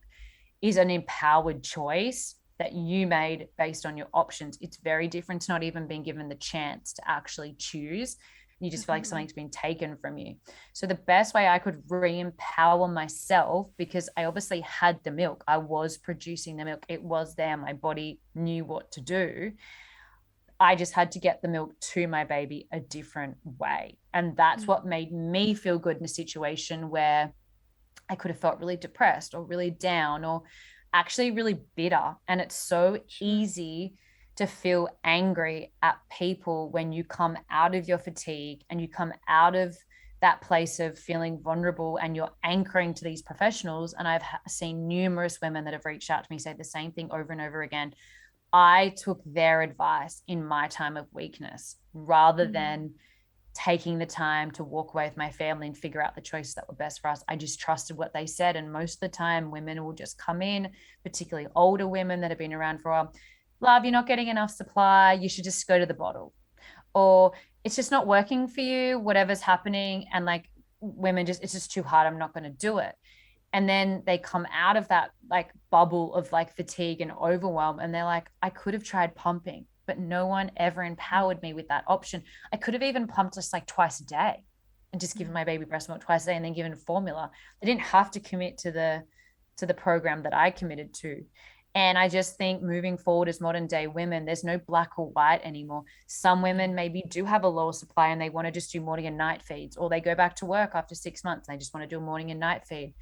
is an empowered choice that you made based on your options. It's very different to not even being given the chance to actually choose. You just feel like something's been taken from you. So the best way I could re-empower myself, because I obviously had the milk, I was producing the milk, it was there, my body knew what to do. I just had to get the milk to my baby a different way. And that's what made me feel good in a situation where I could have felt really depressed or really down or actually really bitter. And it's so easy to feel angry at people when you come out of your fatigue and you come out of that place of feeling vulnerable and you're anchoring to these professionals. And I've seen numerous women that have reached out to me say the same thing over and over again. I took their advice in my time of weakness rather than taking the time to walk away with my family and figure out the choices that were best for us. I just trusted what they said. And most of the time, women will just come in, particularly older women that have been around for a while. Love, you're not getting enough supply. You should just go to the bottle. Or it's just not working for you, whatever's happening. And like women just, it's just too hard. I'm not going to do it. And then they come out of that like bubble of like fatigue and overwhelm. And they're like, I could have tried pumping, but no one ever empowered me with that option. I could have even pumped just like twice a day and just given my baby breast milk twice a day and then given formula. I didn't have to commit to the program that I committed to. And I just think moving forward as modern day women, there's no black or white anymore. Some women maybe do have a lower supply and they want to just do morning and night feeds, or they go back to work after 6 months and they just want to do a morning and night feed.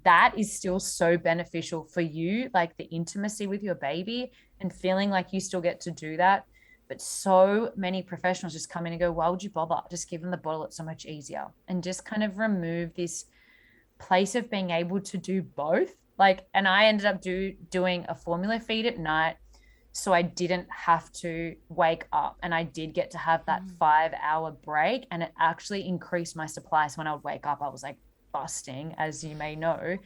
That is still so beneficial for you, like the intimacy with your baby and feeling like you still get to do that. But so many professionals just come in and go, why would you bother? Just give them the bottle. It's so much easier. And just kind of remove this place of being able to do both. Like, and I ended up doing a formula feed at night. So I didn't have to wake up, and I did get to have that 5-hour break, and it actually increased my supply. So when I would wake up, I was like busting, as you may know,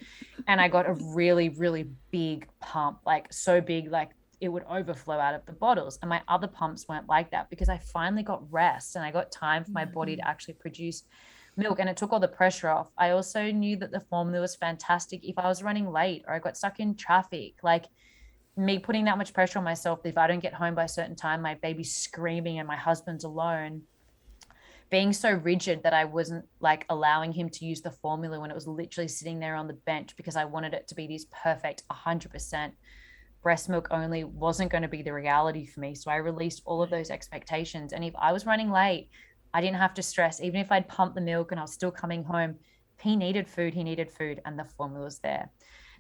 and I got a really, really big pump, like so big, like it would overflow out of the bottles. And my other pumps weren't like that because I finally got rest and I got time for my body to actually produce milk, and it took all the pressure off. I also knew that the formula was fantastic if I was running late or I got stuck in traffic. Like me putting that much pressure on myself, if I don't get home by a certain time, my baby's screaming and my husband's alone, being so rigid that I wasn't like allowing him to use the formula when it was literally sitting there on the bench because I wanted it to be this perfect 100% breast milk only wasn't going to be the reality for me. So I released all of those expectations. And if I was running late, I didn't have to stress. Even if I'd pumped the milk and I was still coming home, he needed food, and the formula was there.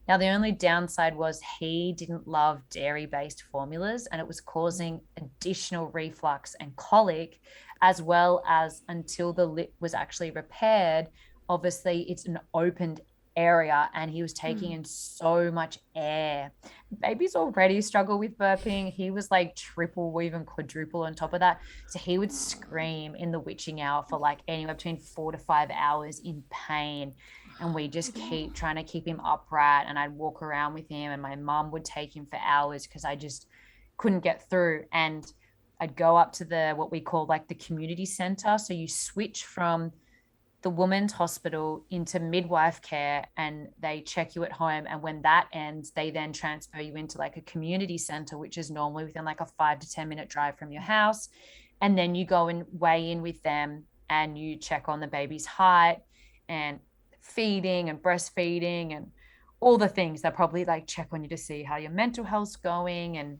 Now, the only downside was he didn't love dairy-based formulas, and it was causing additional reflux and colic, as well as until the lip was actually repaired. Obviously, it's an opened area, and he was taking in so much air. Babies already struggle with burping. He was like triple or even quadruple on top of that. So he would scream in the witching hour for like anywhere between 4 to 5 hours in pain. And we just keep trying to keep him upright. And I'd walk around with him, and my mum would take him for hours because I just couldn't get through. And I'd go up to what we call like the community center. So you switch from the women's hospital into midwife care, and they check you at home. And when that ends, they then transfer you into like a community center, which is normally within like a 5 to 10 minute drive from your house. And then you go and weigh in with them and you check on the baby's height and feeding and breastfeeding and all the things. They probably like check on you to see how your mental health's going and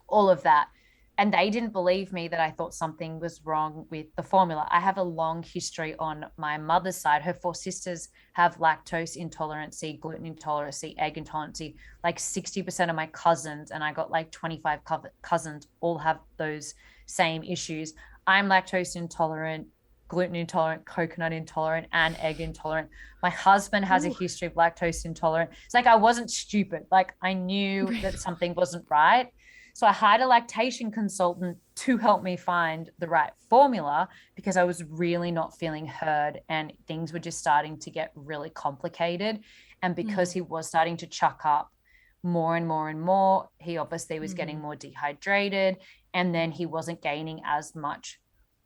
all of that. And they didn't believe me that I thought something was wrong with the formula. I have a long history on my mother's side. Her 4 sisters have lactose intolerancy, gluten intolerancy, egg intolerancy. Like 60% of my cousins, and I got like 25 cousins, all have those same issues. I'm lactose intolerant, gluten intolerant, coconut intolerant, and egg intolerant. My husband has a history of lactose intolerant. It's like I wasn't stupid. Like I knew that something wasn't right. So I hired a lactation consultant to help me find the right formula because I was really not feeling heard and things were just starting to get really complicated. And because he was starting to chuck up, more and more and more. He obviously was getting more dehydrated, and then he wasn't gaining as much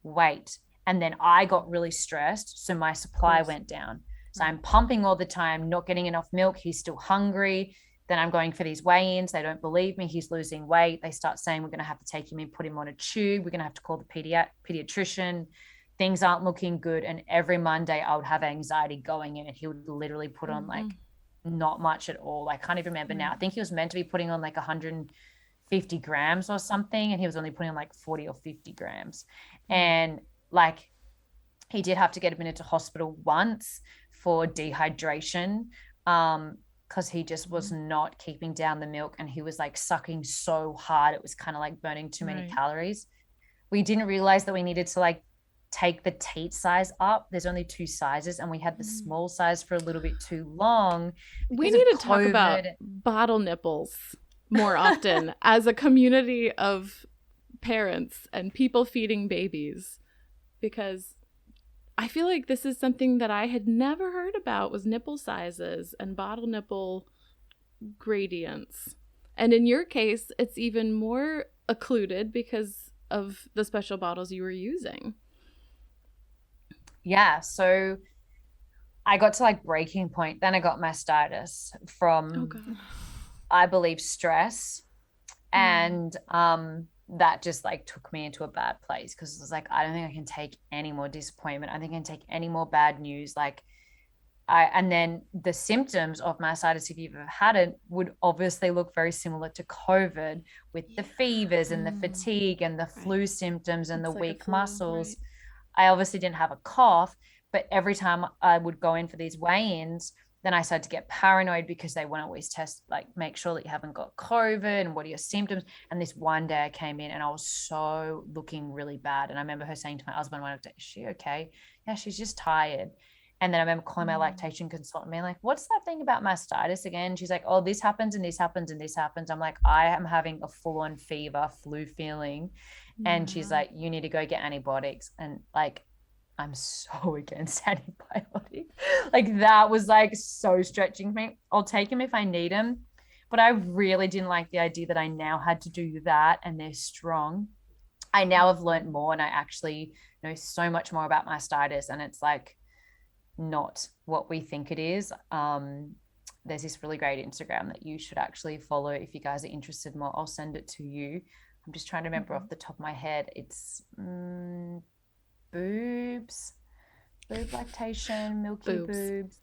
weight. And then I got really stressed, so my supply went down. So I'm pumping all the time, not getting enough milk. He's still hungry. Then I'm going for these weigh-ins. They don't believe me. He's losing weight. They start saying we're going to have to take him in, put him on a tube. We're going to have to call the pediatrician. Things aren't looking good. And every Monday I would have anxiety going in, and he would literally put on like not much at all. I can't even remember now. I think he was meant to be putting on like 150 grams or something, and he was only putting on like 40 or 50 grams. And like, he did have to get admitted to hospital once for dehydration, because he just was not keeping down the milk, and he was like sucking so hard it was kind of like burning too many calories. We didn't realize that we needed to like take the teat size up. There's only 2 sizes, and we had the small size for a little bit too long. We need to talk about bottle nipples more often as a community of parents and people feeding babies, because I feel like this is something that I had never heard about, was nipple sizes and bottle nipple gradients. And in your case, it's even more occluded because of the special bottles you were using. Yeah. So I got to like breaking point. Then I got mastitis from, I believe, stress. And that just like took me into a bad place, because it was like, I don't think I can take any more disappointment. I think I can take any more bad news. Like and then the symptoms of mastitis, if you've ever had it, would obviously look very similar to COVID, with the fevers and the fatigue and the flu symptoms and the like weak muscles. I obviously didn't have a cough, but every time I would go in for these weigh-ins, then I started to get paranoid, because they won't always test, like, make sure that you haven't got COVID and what are your symptoms. And this one day I came in and I was so looking really bad. And I remember her saying to my husband one day, "Is she okay?" "Yeah, she's just tired." And then I remember calling my lactation consultant, being like, "What's that thing about mastitis again?" She's like, "Oh, this happens and this happens and this happens." I'm like, "I am having a full-on fever, flu feeling." And she's like, "You need to go get antibiotics." And like, I'm so against antibiotics. Like, that was like so stretching for me. I'll take them if I need them, but I really didn't like the idea that I now had to do that, and they're strong. I now have learned more, and I actually know so much more about mastitis, and it's like not what we think it is. There's this really great Instagram that you should actually follow if you guys are interested more. I'll send it to you. I'm just trying to remember off the top of my head. It's boob lactation, milky boobs.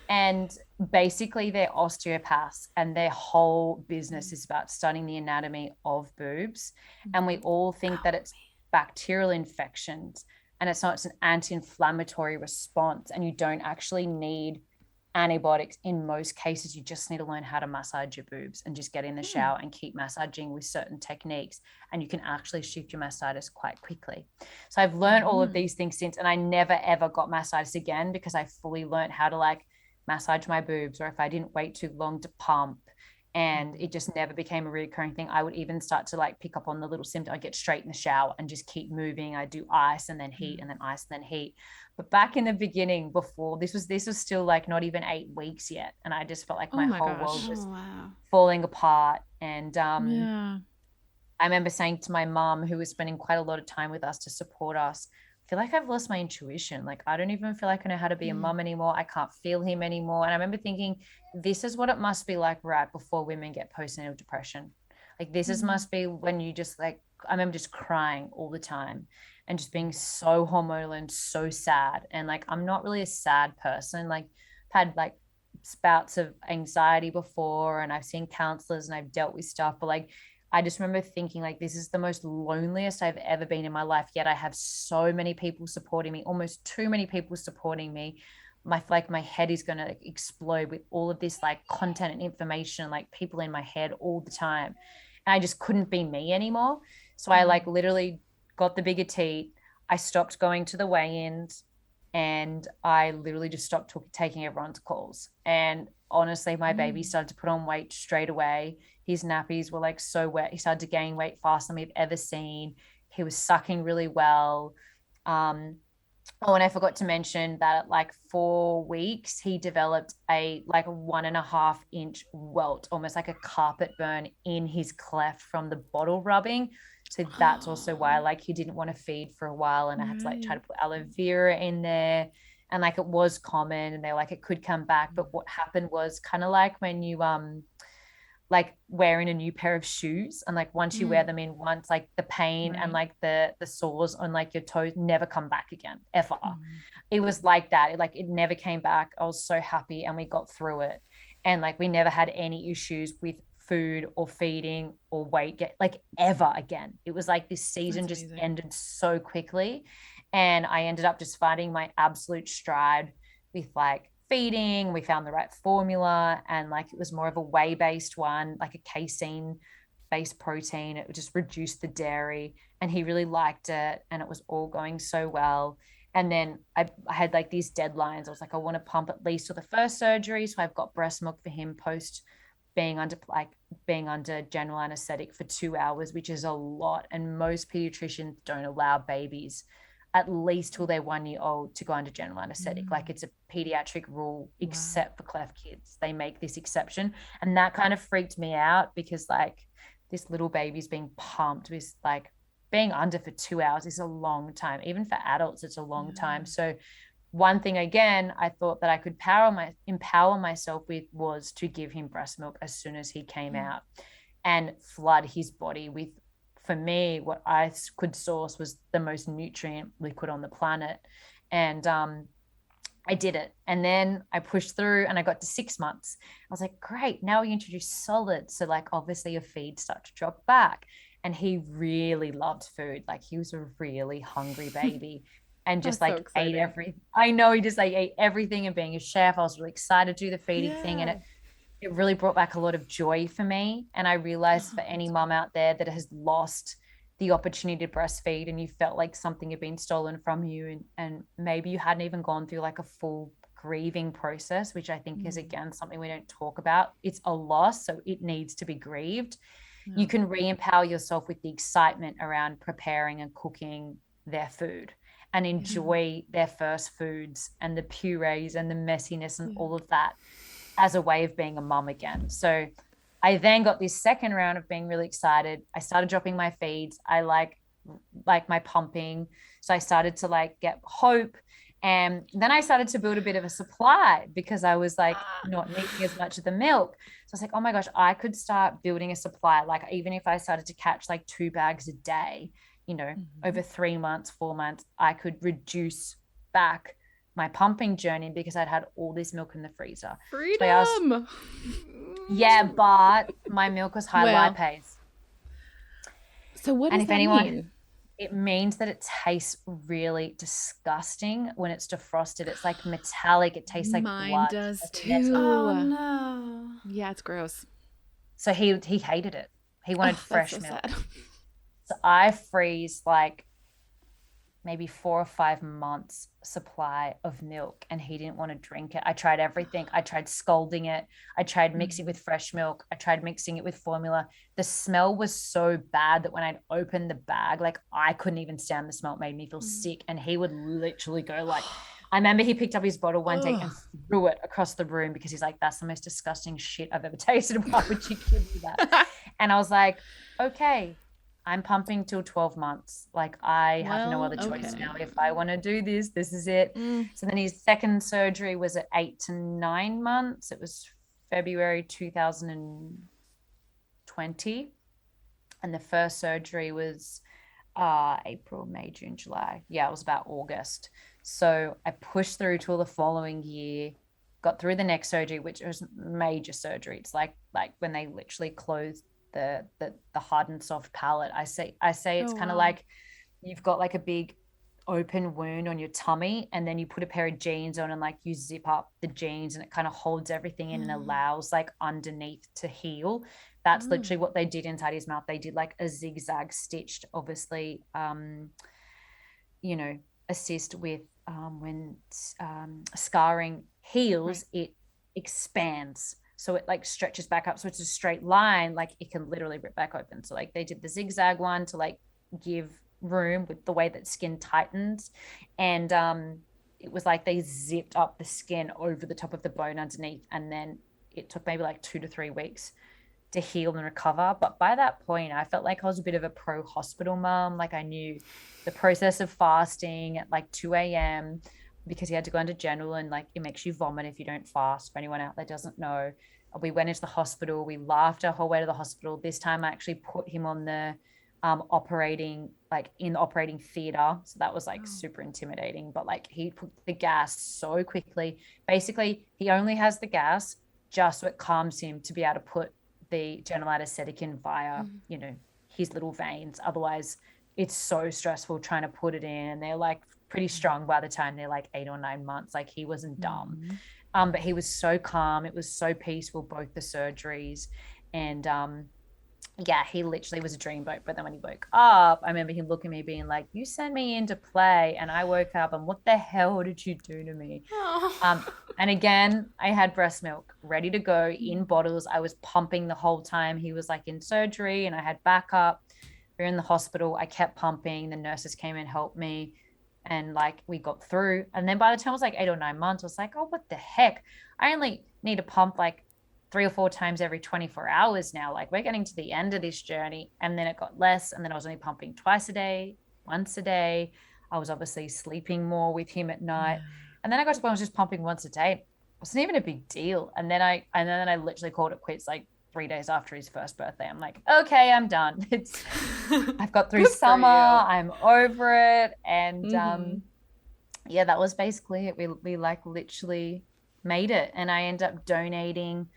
And basically they're osteopaths, and their whole business is about studying the anatomy of boobs. And we all think that it's bacterial infections, and it's not. It's an anti-inflammatory response, and you don't actually need antibiotics in most cases. You just need to learn how to massage your boobs and just get in the shower and keep massaging with certain techniques, and you can actually shift your mastitis quite quickly. So I've learned all of these things since, and I never ever got mastitis again, because I fully learned how to like massage my boobs, or if I didn't wait too long to pump. And it just never became a recurring thing. I would even start to like pick up on the little symptom. I'd get straight in the shower and just keep moving. I do ice and then heat and then ice and then heat. But back in the beginning, before this was still like not even 8 weeks yet. And I just felt like my whole world was falling apart. And I remember saying to my mom, who was spending quite a lot of time with us to support us, I feel like I've lost my intuition. Like, I don't even feel like I know how to be a mom anymore. I can't feel him anymore. And I remember thinking, this is what it must be like right before women get postnatal depression. Like, this is must be when you just like, I remember just crying all the time and just being so hormonal and so sad. And like, I'm not really a sad person. Like, I've had like spouts of anxiety before, and I've seen counselors and I've dealt with stuff, but like, I just remember thinking like, this is the most loneliest I've ever been in my life. Yet I have so many people supporting me, almost too many people supporting me. My head is going to explode with all of this like content and information, like people in my head all the time. And I just couldn't be me anymore. So I like literally got the bigger teat. I stopped going to the weigh-ins, and I literally just stopped taking everyone's calls. And honestly, my baby started to put on weight straight away. His nappies were like so wet. He started to gain weight faster than we've ever seen. He was sucking really well. Oh, and I forgot to mention that at like 4 weeks, he developed a like 1.5 inch welt, almost like a carpet burn in his cleft from the bottle rubbing. So that's also why like he didn't want to feed for a while, and I had to like try to put aloe vera in there. And like it was common, and they're like it could come back. But what happened was kind of like when you like wearing a new pair of shoes, and like once you wear them in once, like the pain and like the sores on like your toes never come back again ever. It was like that. It never came back. I was so happy, and we got through it, and like we never had any issues with food or feeding or weight get like ever again. It was like this season just ended so quickly, and I ended up just finding my absolute stride with like feeding. We found the right formula, and like it was more of a whey based one, like a casein based protein. It would just reduce the dairy, and he really liked it, and it was all going so well. And then I had like these deadlines. I was like, I want to pump at least till the first surgery, so I've got breast milk for him post being under general anesthetic for 2 hours, which is a lot, and most pediatricians don't allow babies at least till they're 1 year old to go under general anesthetic. Like it's a pediatric rule, except for cleft kids. They make this exception. And that kind of freaked me out, because like this little baby's being pumped with like being under for 2 hours is a long time. Even for adults, it's a long time. So one thing again, I thought that I could empower myself with was to give him breast milk as soon as he came out, and flood his body with, for me, what I could source was the most nutrient liquid on the planet. And I did it. And then I pushed through, and I got to 6 months. I was like, great, now we introduce solids. So like obviously your feed start to drop back. And he really loved food. Like he was a really hungry baby. And just like ate everything. I know, he just like ate everything, and being a chef, I was really excited to do the feeding thing. And it really brought back a lot of joy for me. And I realized for any mom out there that has lost the opportunity to breastfeed, and you felt like something had been stolen from you, and maybe you hadn't even gone through like a full grieving process, which I think is again something we don't talk about. It's a loss, so it needs to be grieved. You can re-empower yourself with the excitement around preparing and cooking their food, and enjoy their first foods and the purees and the messiness and all of that as a way of being a mum again. So I then got this second round of being really excited. I started dropping my feeds. I like my pumping. So I started to like get hope. And then I started to build a bit of a supply, because I was like not needing as much of the milk. So I was like, oh my gosh, I could start building a supply. Like even if I started to catch like 2 bags a day, over 3 months, 4 months, I could reduce back my pumping journey, because I'd had all this milk in the freezer. Freedom. But my milk was high lipase. So what does that mean? It means that it tastes really disgusting when it's defrosted. It's like metallic. It tastes like mine blood. does like too. Oh no. Yeah, it's gross. So he hated it. He wanted fresh that's so milk. sad. So I freeze like maybe 4 or 5 months supply of milk, and he didn't want to drink it. I tried everything. I tried scalding it. I tried mixing with fresh milk. I tried mixing it with formula. The smell was so bad that when I'd open the bag, like I couldn't even stand the smell. It made me feel sick. And he would literally go like, I remember he picked up his bottle one day and threw it across the room, because he's like, that's the most disgusting shit I've ever tasted. Why would you give me that? And I was like, okay, I'm pumping till 12 months. Like I have no other choice now. If I want to do this, this is it. So then his second surgery was at 8 to 9 months. It was February 2020. And the first surgery was April, May, June, July. Yeah, it was about August. So I pushed through till the following year, got through the neck surgery, which was major surgery. It's like when they literally closed the hard and soft palate. I say it's kind of like you've got like a big open wound on your tummy, and then you put a pair of jeans on, and like you zip up the jeans, and it kind of holds everything in and allows like underneath to heal. That's literally what they did inside his mouth. They did like a zigzag stitched, obviously, assist with when scarring heals, it expands. So it like stretches back up. So it's a straight line, like it can literally rip back open. So like they did the zigzag one to like give room with the way that skin tightens. And it was like they zipped up the skin over the top of the bone underneath. And then it took maybe like 2 to 3 weeks to heal and recover. But by that point, I felt like I was a bit of a pro hospital mom. Like I knew the process of fasting at like 2 a.m. because he had to go into general, and like it makes you vomit if you don't fast. For anyone out there doesn't know, we went into the hospital. We laughed our whole way to the hospital. This time I actually put him on the operating, like in the operating theater. So that was like super intimidating, but like he put the gas so quickly. Basically, he only has the gas just so it calms him to be able to put the general anesthetic in via, you know, his little veins. Otherwise, it's so stressful trying to put it in. And they're like pretty strong by the time they're like 8 or 9 months. Like he wasn't dumb. But he was so calm. It was so peaceful, both the surgeries. And yeah, he literally was a dreamboat. But then when he woke up, I remember him looking at me being like, you sent me in to play. And I woke up and what the hell did you do to me? And again, I had breast milk ready to go in bottles. I was pumping the whole time. He was like in surgery and I had backup. We were in the hospital. I kept pumping. The nurses came and helped me. And like we got through. And then by the time it was like 8 or 9 months, I was like, oh, what the heck? I only need to pump like 3 or 4 times every 24 hours now. Like we're getting to the end of this journey. And then it got less. And then I was only pumping twice a day, once a day. I was obviously sleeping more with him at night. And then I got to the point I was just pumping once a day. It wasn't even a big deal. And then I literally called it quits like 3 days after his first birthday. I'm like, okay, I'm done. I've got through summer. I'm over it. And yeah, that was basically it. We like literally made it. And I ended up donating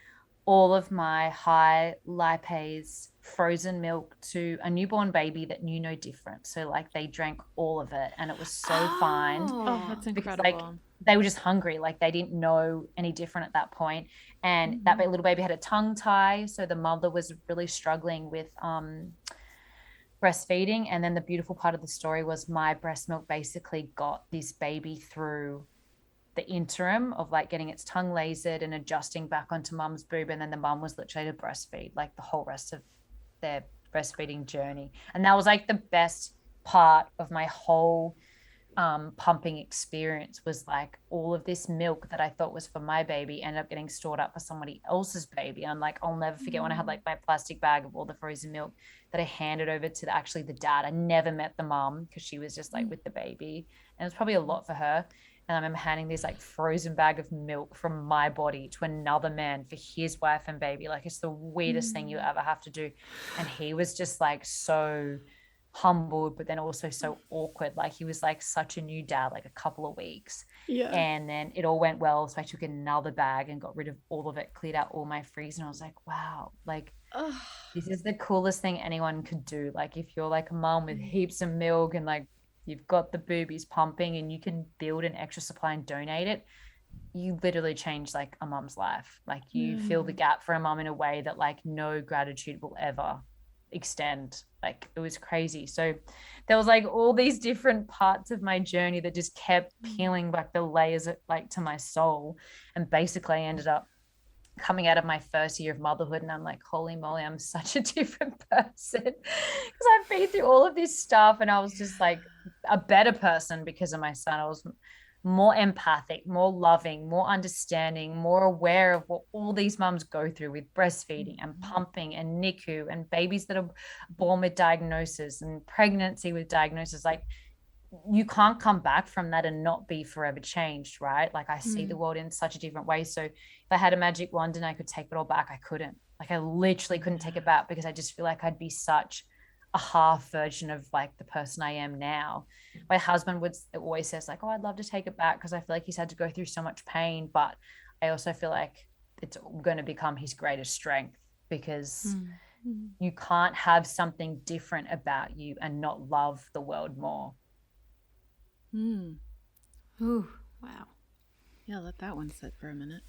all of my high lipase frozen milk to a newborn baby that knew no different. So like they drank all of it and it was so fine. Oh, that's incredible. Because, like, they were just hungry. Like they didn't know any different at that point. And that little baby had a tongue tie. So the mother was really struggling with breastfeeding. And then the beautiful part of the story was my breast milk basically got this baby through the interim of like getting its tongue lasered and adjusting back onto mum's boob. And then the mum was literally to breastfeed like the whole rest of their breastfeeding journey. And that was like the best part of my whole pumping experience was like all of this milk that I thought was for my baby ended up getting stored up for somebody else's baby. And I'm like, I'll never forget when I had like my plastic bag of all the frozen milk that I handed over to actually the dad. I never met the mom because she was just like with the baby. And it was probably a lot for her. And I remember handing this like frozen bag of milk from my body to another man for his wife and baby. Like it's the weirdest thing you ever have to do. And he was just like so humbled, but then also so awkward. Like he was like such a new dad, like a couple of weeks. Yeah. And then it all went well. So I took another bag and got rid of all of it, cleared out all my freezer. And I was like, wow, like this is the coolest thing anyone could do. Like if you're like a mom with heaps of milk and like you've got the boobies pumping and you can build an extra supply and donate it, you literally change like a mom's life. Like you fill the gap for a mom in a way that like no gratitude will ever extend. Like it was crazy. So there was like all these different parts of my journey that just kept peeling back the layers like to my soul. And basically I ended up coming out of my first year of motherhood and I'm like, holy moly, I'm such a different person because I've been through all of this stuff. And I was just like a better person because of my son. I was more empathic, more loving, more understanding, more aware of what all these mums go through with breastfeeding and pumping and NICU and babies that are born with diagnosis and pregnancy with diagnosis. Like you can't come back from that and not be forever changed, right? Like I see the world in such a different way. So if I had a magic wand and I could take it all back, I couldn't. Like I literally couldn't take it back because I just feel like I'd be such a half version of like the person I am now. My husband always says like, oh, I'd love to take it back because I feel like he's had to go through so much pain, but I also feel like it's going to become his greatest strength because you can't have something different about you and not love the world more. Ooh, wow. Yeah, let that one sit for a minute.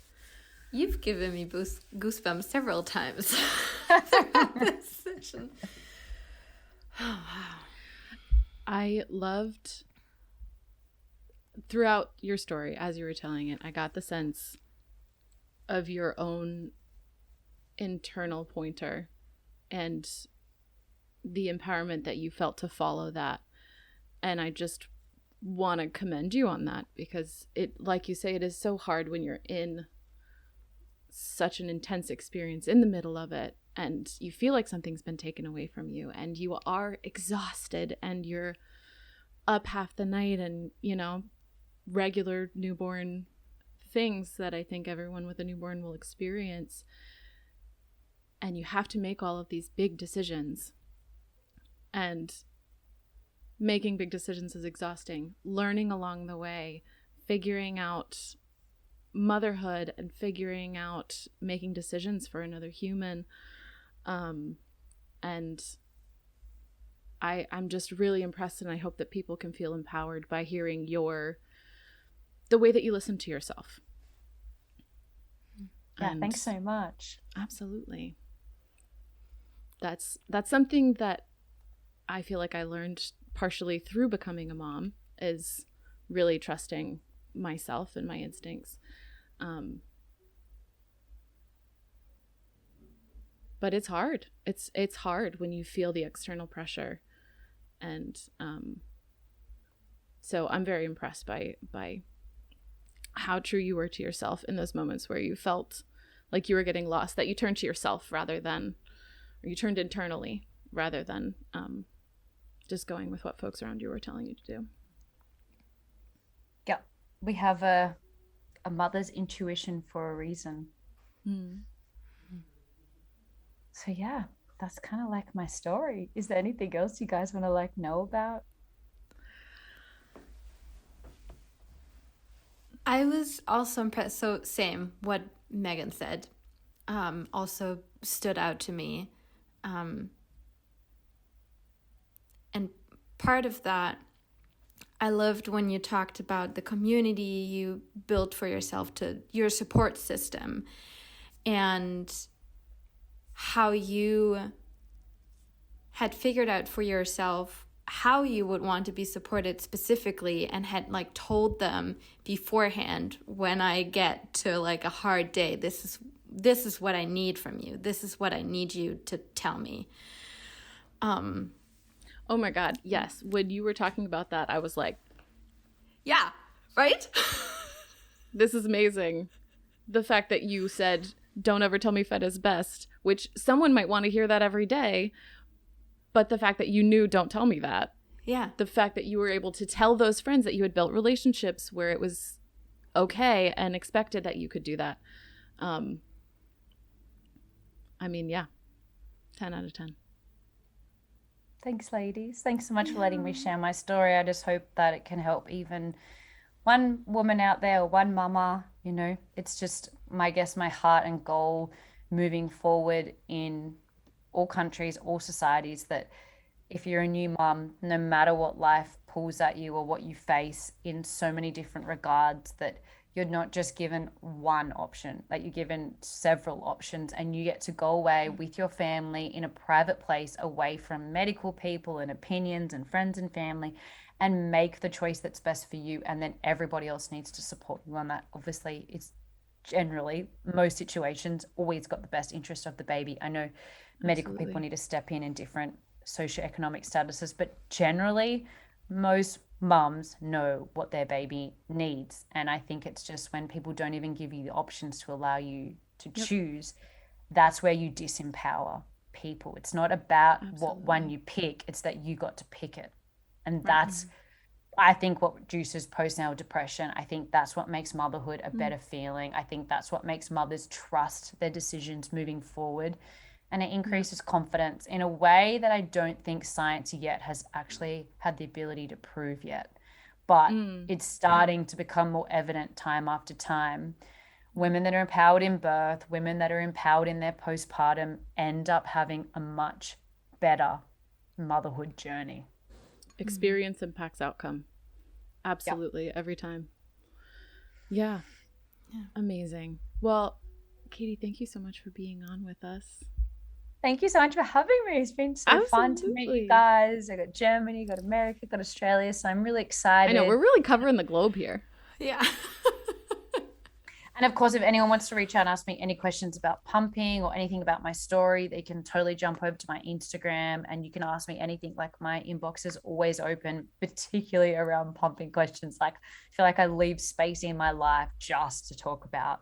You've given me goosebumps several times throughout this session. Oh, wow. I loved throughout your story, as you were telling it, I got the sense of your own internal pointer and the empowerment that you felt to follow that. And I just want to commend you on that, because it, like you say, it is so hard when you're in such an intense experience in the middle of it, and you feel like something's been taken away from you, and you are exhausted, and you're up half the night, and, you know, regular newborn things that I think everyone with a newborn will experience. And you have to make all of these big decisions. And making big decisions is exhausting. Learning along the way, figuring out motherhood and figuring out making decisions for another human. And I'm just really impressed, and I hope that people can feel empowered by hearing the way that you listen to yourself. Yeah, And thanks so much. absolutely. That's something that I feel like I learned partially through becoming a mom, is really trusting myself and my instincts. But it's hard. It's hard when you feel the external pressure. And so I'm very impressed by how true you were to yourself in those moments where you felt like you were getting lost, that you turned to yourself rather than, or you turned internally rather than just going with what folks around you were telling you to do. Yeah, we have a mother's intuition for a reason. So yeah, that's kind of like my story. Is there anything else you guys want to like know about? I was also impressed. So same, what Megan said also stood out to me. And part of that, I loved when you talked about the community you built for yourself, to your support system, and how you had figured out for yourself how you would want to be supported specifically, and had like told them beforehand, when I get to like a hard day, this is what I need from you. This is what I need you to tell me. Oh my God, yes. When you were talking about that, I was like, yeah, right? this is amazing. The fact that you said, don't ever tell me fed is best, which someone might want to hear that every day. But the fact that you knew, don't tell me that. Yeah. The fact that you were able to tell those friends that you had built relationships where it was okay and expected that you could do that. I mean, yeah, 10 out of 10. Thanks, ladies. Thanks so much for letting me share my story. I just hope that it can help even one woman out there, or one mama. You know, it's just my heart and goal moving forward in all countries, all societies, that if you're a new mom, no matter what life pulls at you or what you face in so many different regards, that you're not just given one option, that you're given several options, and you get to go away with your family in a private place, away from medical people and opinions and friends and family, and make the choice that's best for you. And then everybody else needs to support you on that. Obviously, it's generally, most situations, always got the best interest of the baby. I know medical people need to step in different socioeconomic statuses, but generally most mums know what their baby needs. And I think it's just when people don't even give you the options to allow you to choose, that's where you disempower people. It's not about what one you pick, it's that you got to pick it. And that's I think what reduces postnatal depression. I think that's what makes motherhood a better feeling. I think that's what makes mothers trust their decisions moving forward. And it increases confidence in a way that I don't think science yet has actually had the ability to prove yet. But it's starting to become more evident time after time. Women that are empowered in birth, women that are empowered in their postpartum, end up having a much better motherhood journey. Experience impacts outcome. Absolutely. Every time. Yeah. Amazing. Well, Caity, thank you so much for being on with us. Thank you so much for having me. It's been so fun to meet you guys. I got Germany, got America, got Australia. So I'm really excited. I know, we're really covering the globe here. Yeah. And of course, if anyone wants to reach out and ask me any questions about pumping or anything about my story, they can totally jump over to my Instagram and you can ask me anything. Like my inbox is always open, particularly around pumping questions. Like I feel like I leave space in my life just to talk about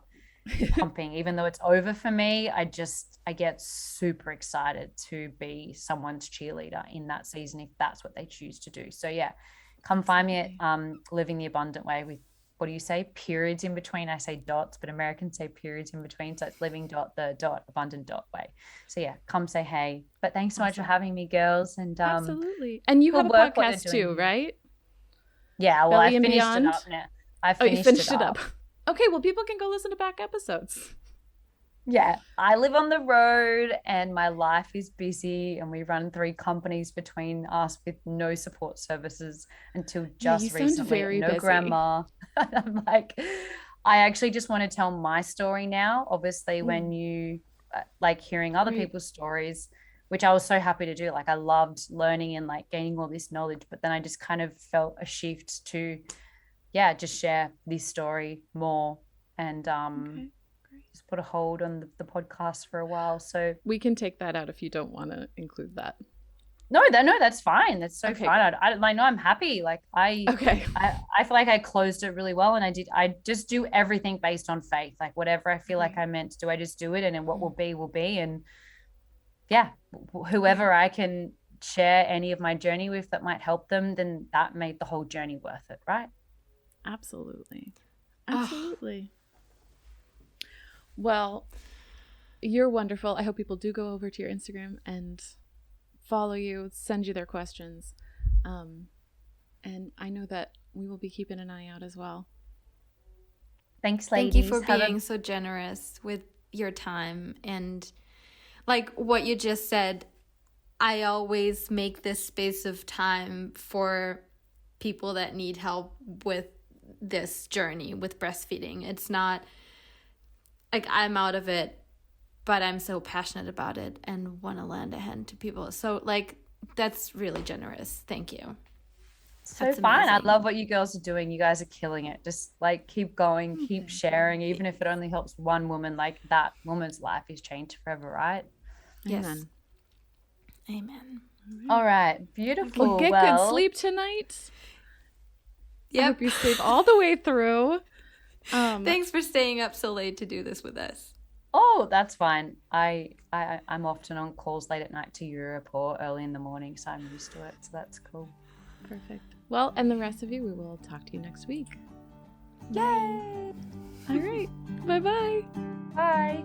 pumping. Even though it's over for me, I get super excited to be someone's cheerleader in that season if that's what they choose to do. So yeah, come find me at Living the Abundant Way with, what do you say? Periods in between. I say dots, but Americans say periods in between. So it's abundant.way. So yeah, come say hey. But thanks so much for having me, girls. And absolutely. And you have a podcast too, right? Yeah, well, Belly I finished Beyond? it up now. You finished it up. Okay, well, people can go listen to back episodes. Yeah, I live on the road and my life is busy and we run 3 companies between us with no support services until just recently. Very no busy. Grandma. I'm like, I actually just want to tell my story now. Obviously, when you like hearing other people's stories, which I was so happy to do. Like I loved learning and like gaining all this knowledge, but then I just kind of felt a shift to, just share this story more and just put a hold on the podcast for a while. So we can take that out if you don't want to include that. No, that's fine. That's so fine. I know I'm happy. Like I feel like I closed it really well, and I just do everything based on faith. Like whatever I feel like I'm meant to do, I just do it, and then what will be will be. And whoever I can share any of my journey with that might help them, then that made the whole journey worth it, right? Absolutely. Well, you're wonderful. I hope people do go over to your Instagram and follow you, send you their questions. And I know that we will be keeping an eye out as well. Thanks, ladies. Thank you for being so generous with your time. And like what you just said, I always make this space of time for people that need help with this journey with breastfeeding. It's not like I'm out of it, but I'm so passionate about it and want to lend a hand to people. So like, that's really generous. Thank you. So fun. I love what you girls are doing. You guys are killing it. Just like keep going, keep sharing, even if it only helps one woman, like that woman's life is changed forever, right? Yes. Amen. All right. Beautiful. Well, get good sleep tonight. I hope you sleep all the way through. Thanks for staying up so late to do this with us. Oh, that's fine. I'm often on calls late at night to Europe or early in the morning, so I'm used to it. So that's cool. Perfect. Well, and the rest of you, we will talk to you next week. Yay! All right. Bye-bye. Bye.